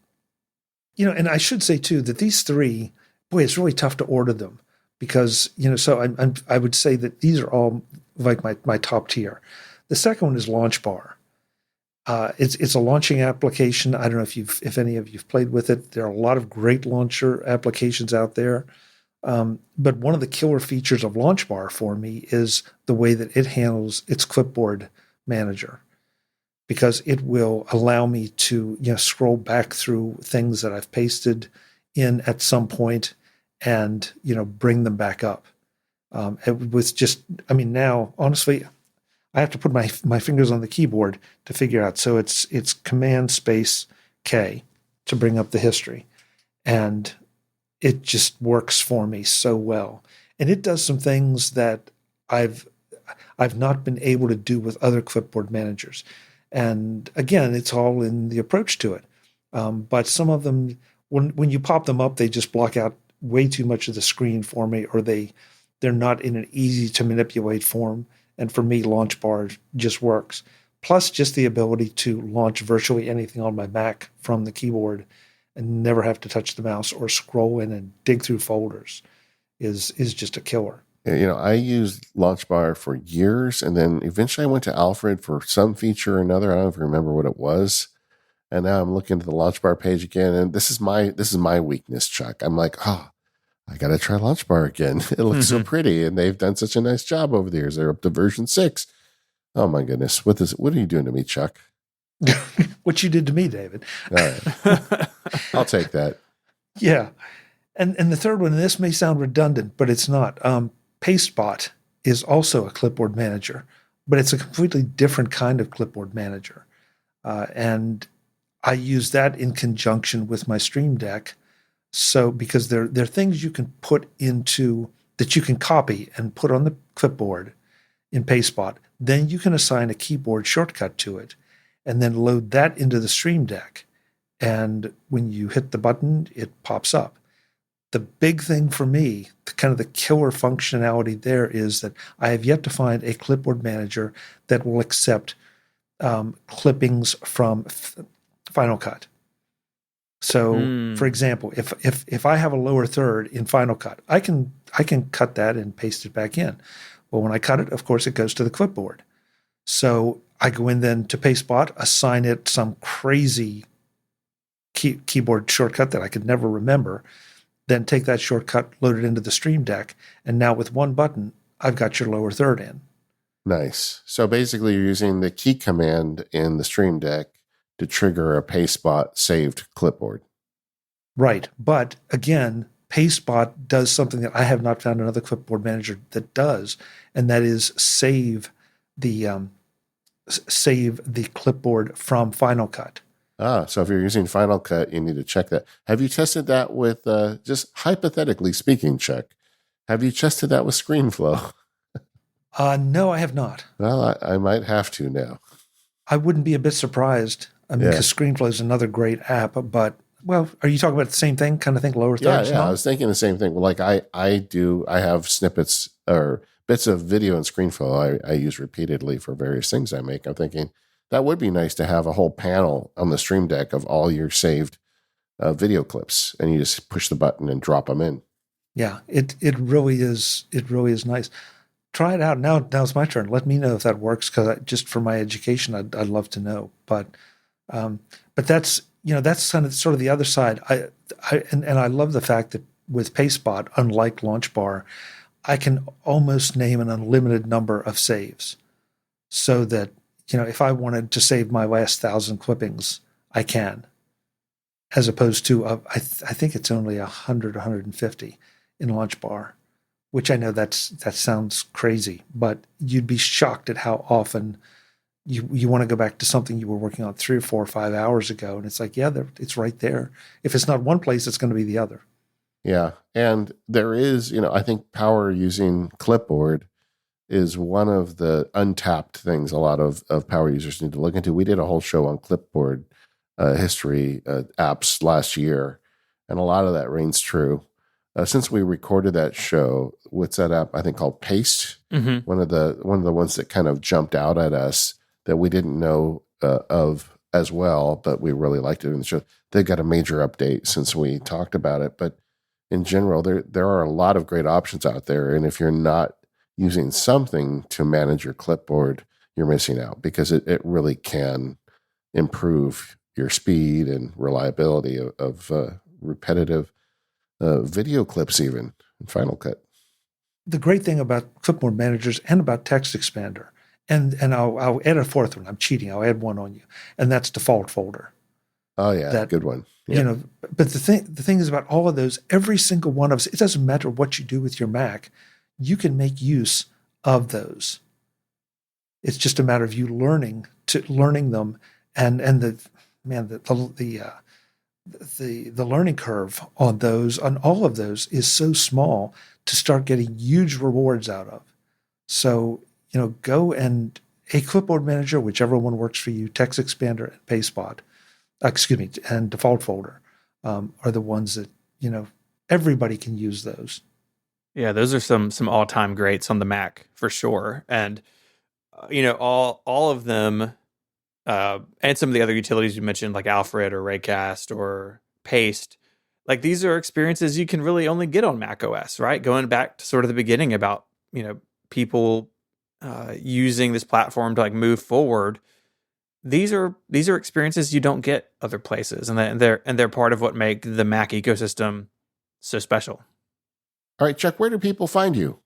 And I should say too, that these three, boy, it's really tough to order them because, so I would say that these are all like my top tier. The second one is LaunchBar. It's a launching application. I don't know if any of you've played with it. There are a lot of great launcher applications out there. But one of the killer features of LaunchBar for me is the way that it handles its clipboard manager, because it will allow me to scroll back through things that I've pasted in at some point and bring them back up. Now honestly, I have to put my fingers on the keyboard to figure out. So it's Command Space K to bring up the history, and it just works for me so well. And it does some things that I've not been able to do with other clipboard managers. And again, it's all in the approach to it. But some of them, when you pop them up, they just block out way too much of the screen for me, or they're not in an easy to manipulate form. And for me, LaunchBar just works. Plus just the ability to launch virtually anything on my Mac from the keyboard and never have to touch the mouse or scroll in and dig through folders is just a killer. I used LaunchBar for years, and then eventually I went to Alfred for some feature or another. I don't even remember what it was. And now I'm looking at the LaunchBar page again, and this is my weakness, Chuck. I'm like, I got to try LaunchBar again. It looks so pretty, and they've done such a nice job over the years. They're up to version 6. Oh my goodness. What are you doing to me, Chuck? What you did to me, David. All right. I'll take that. Yeah. And the third one, and this may sound redundant, but it's not. Pastebot is also a clipboard manager, but it's a completely different kind of clipboard manager. And I use that in conjunction with my Stream Deck. So because there are things you can put into that you can copy and put on the clipboard in Pastebot. Then you can assign a keyboard shortcut to it and then load that into the Stream Deck. And when you hit the button, it pops up. The big thing for me, kind of the killer functionality there, is that I have yet to find a clipboard manager that will accept clippings from Final Cut. So, for example, if I have a lower third in Final Cut, I can cut that and paste it back in. Well, when I cut it, of course, it goes to the clipboard. So I go in then to Pastebot, assign it some crazy keyboard shortcut that I could never remember, then take that shortcut, load it into the Stream Deck, and now with one button, I've got your lower third in. Nice. So basically you're using the key command in the Stream Deck to trigger a Pastebot saved clipboard. Right. But again, PasteBot does something that I have not found another clipboard manager that does, and that is save the clipboard from Final Cut. So if you're using Final Cut, you need to check that. Have you tested that with, just hypothetically speaking, Chuck, have you tested that with ScreenFlow? No, I have not. Well, I might have to now. I wouldn't be a bit surprised. I mean, because ScreenFlow is another great app, but, well, are you talking about the same thing, kind of thing, lower thirds? Yeah, I was thinking the same thing. Well, like I have snippets or bits of video in ScreenFlow I use repeatedly for various things I make. I'm thinking that would be nice to have a whole panel on the Stream Deck of all your saved video clips, and you just push the button and drop them in. Yeah, it really is. It really is nice. Try it out. Now it's my turn. Let me know if that works, because just for my education, I'd love to know. But that's that's kind of sort of the other side. And I love the fact that with PasteBot, unlike LaunchBar, I can almost name an unlimited number of saves, so that if I wanted to save my last 1,000 clippings, I can. As opposed to I think it's only 100, 150 in LaunchBar, which I know that sounds crazy, but you'd be shocked at how often you want to go back to something you were working on 3 or 4 or 5 hours ago, and it's like, yeah, it's right there. If it's not one place, it's going to be the other. Yeah, and there is, I think power using Clipboard is one of the untapped things a lot of power users need to look into. We did a whole show on Clipboard history apps last year, and a lot of that rings true. Since we recorded that show, what's that app I think called Paste? Mm-hmm. One of the ones that kind of jumped out at us that we didn't know of as well, but we really liked it in the show. They got a major update since we talked about it, but in general, there are a lot of great options out there, and if you're not using something to manage your clipboard, you're missing out, because it really can improve your speed and reliability of repetitive video clips, even in Final Cut. The great thing about clipboard managers and about Text Expander, and I'll add a fourth one. I'm cheating. I'll add one on you, and that's default folder. Oh yeah, good one. Yeah. But the thing is about all of those, every single one of us, it doesn't matter what you do with your Mac, you can make use of those. It's just a matter of you learning them, and the learning curve on all of those is so small to start getting huge rewards out of. So, go and a clipboard manager, whichever one works for you, Text Expander and PasteBot, and default folder are the ones that, everybody can use those. Yeah, those are some all-time greats on the Mac for sure. And all of them and some of the other utilities you mentioned, like Alfred or Raycast or Paste, like these are experiences you can really only get on Mac OS, right? Going back to sort of the beginning about, people using this platform to like move forward. These are experiences you don't get other places, and they're part of what make the Mac ecosystem so special. All right, Chuck, where do people find you?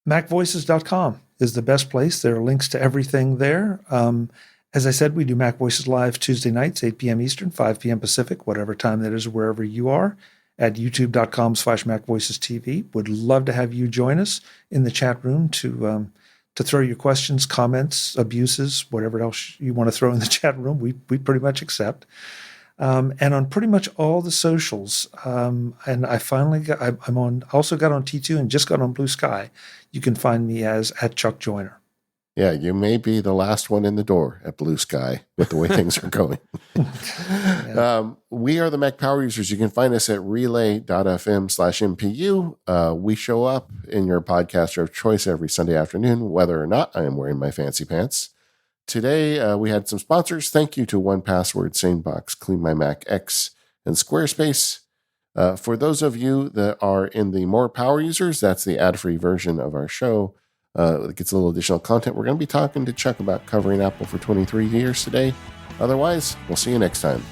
MacVoices.com is the best place. There are links to everything there. As I said, we do Mac Voices Live Tuesday nights, 8 p.m. Eastern, 5 p.m. Pacific, whatever time that is, wherever you are, at youtube.com/MacVoicesTV. Would love to have you join us in the chat room to throw your questions, comments, abuses, whatever else you want to throw in the chat room. We pretty much accept. And on pretty much all the socials. And I finally got on T2 and just got on Blue Sky. You can find me as @ChuckJoyner. Yeah, you may be the last one in the door at Blue Sky with the way things are going. Yeah. We are the Mac Power Users. You can find us at relay.fm/MPU. We show up in your podcaster of choice every Sunday afternoon, whether or not I am wearing my fancy pants. Today, we had some sponsors. Thank you to 1Password, SaneBox, Clean My Mac X, and Squarespace. For those of you that are in the More Power Users, that's the ad-free version of our show. It gets a little additional content. We're going to be talking to Chuck about covering Apple for 23 years today. Otherwise, we'll see you next time.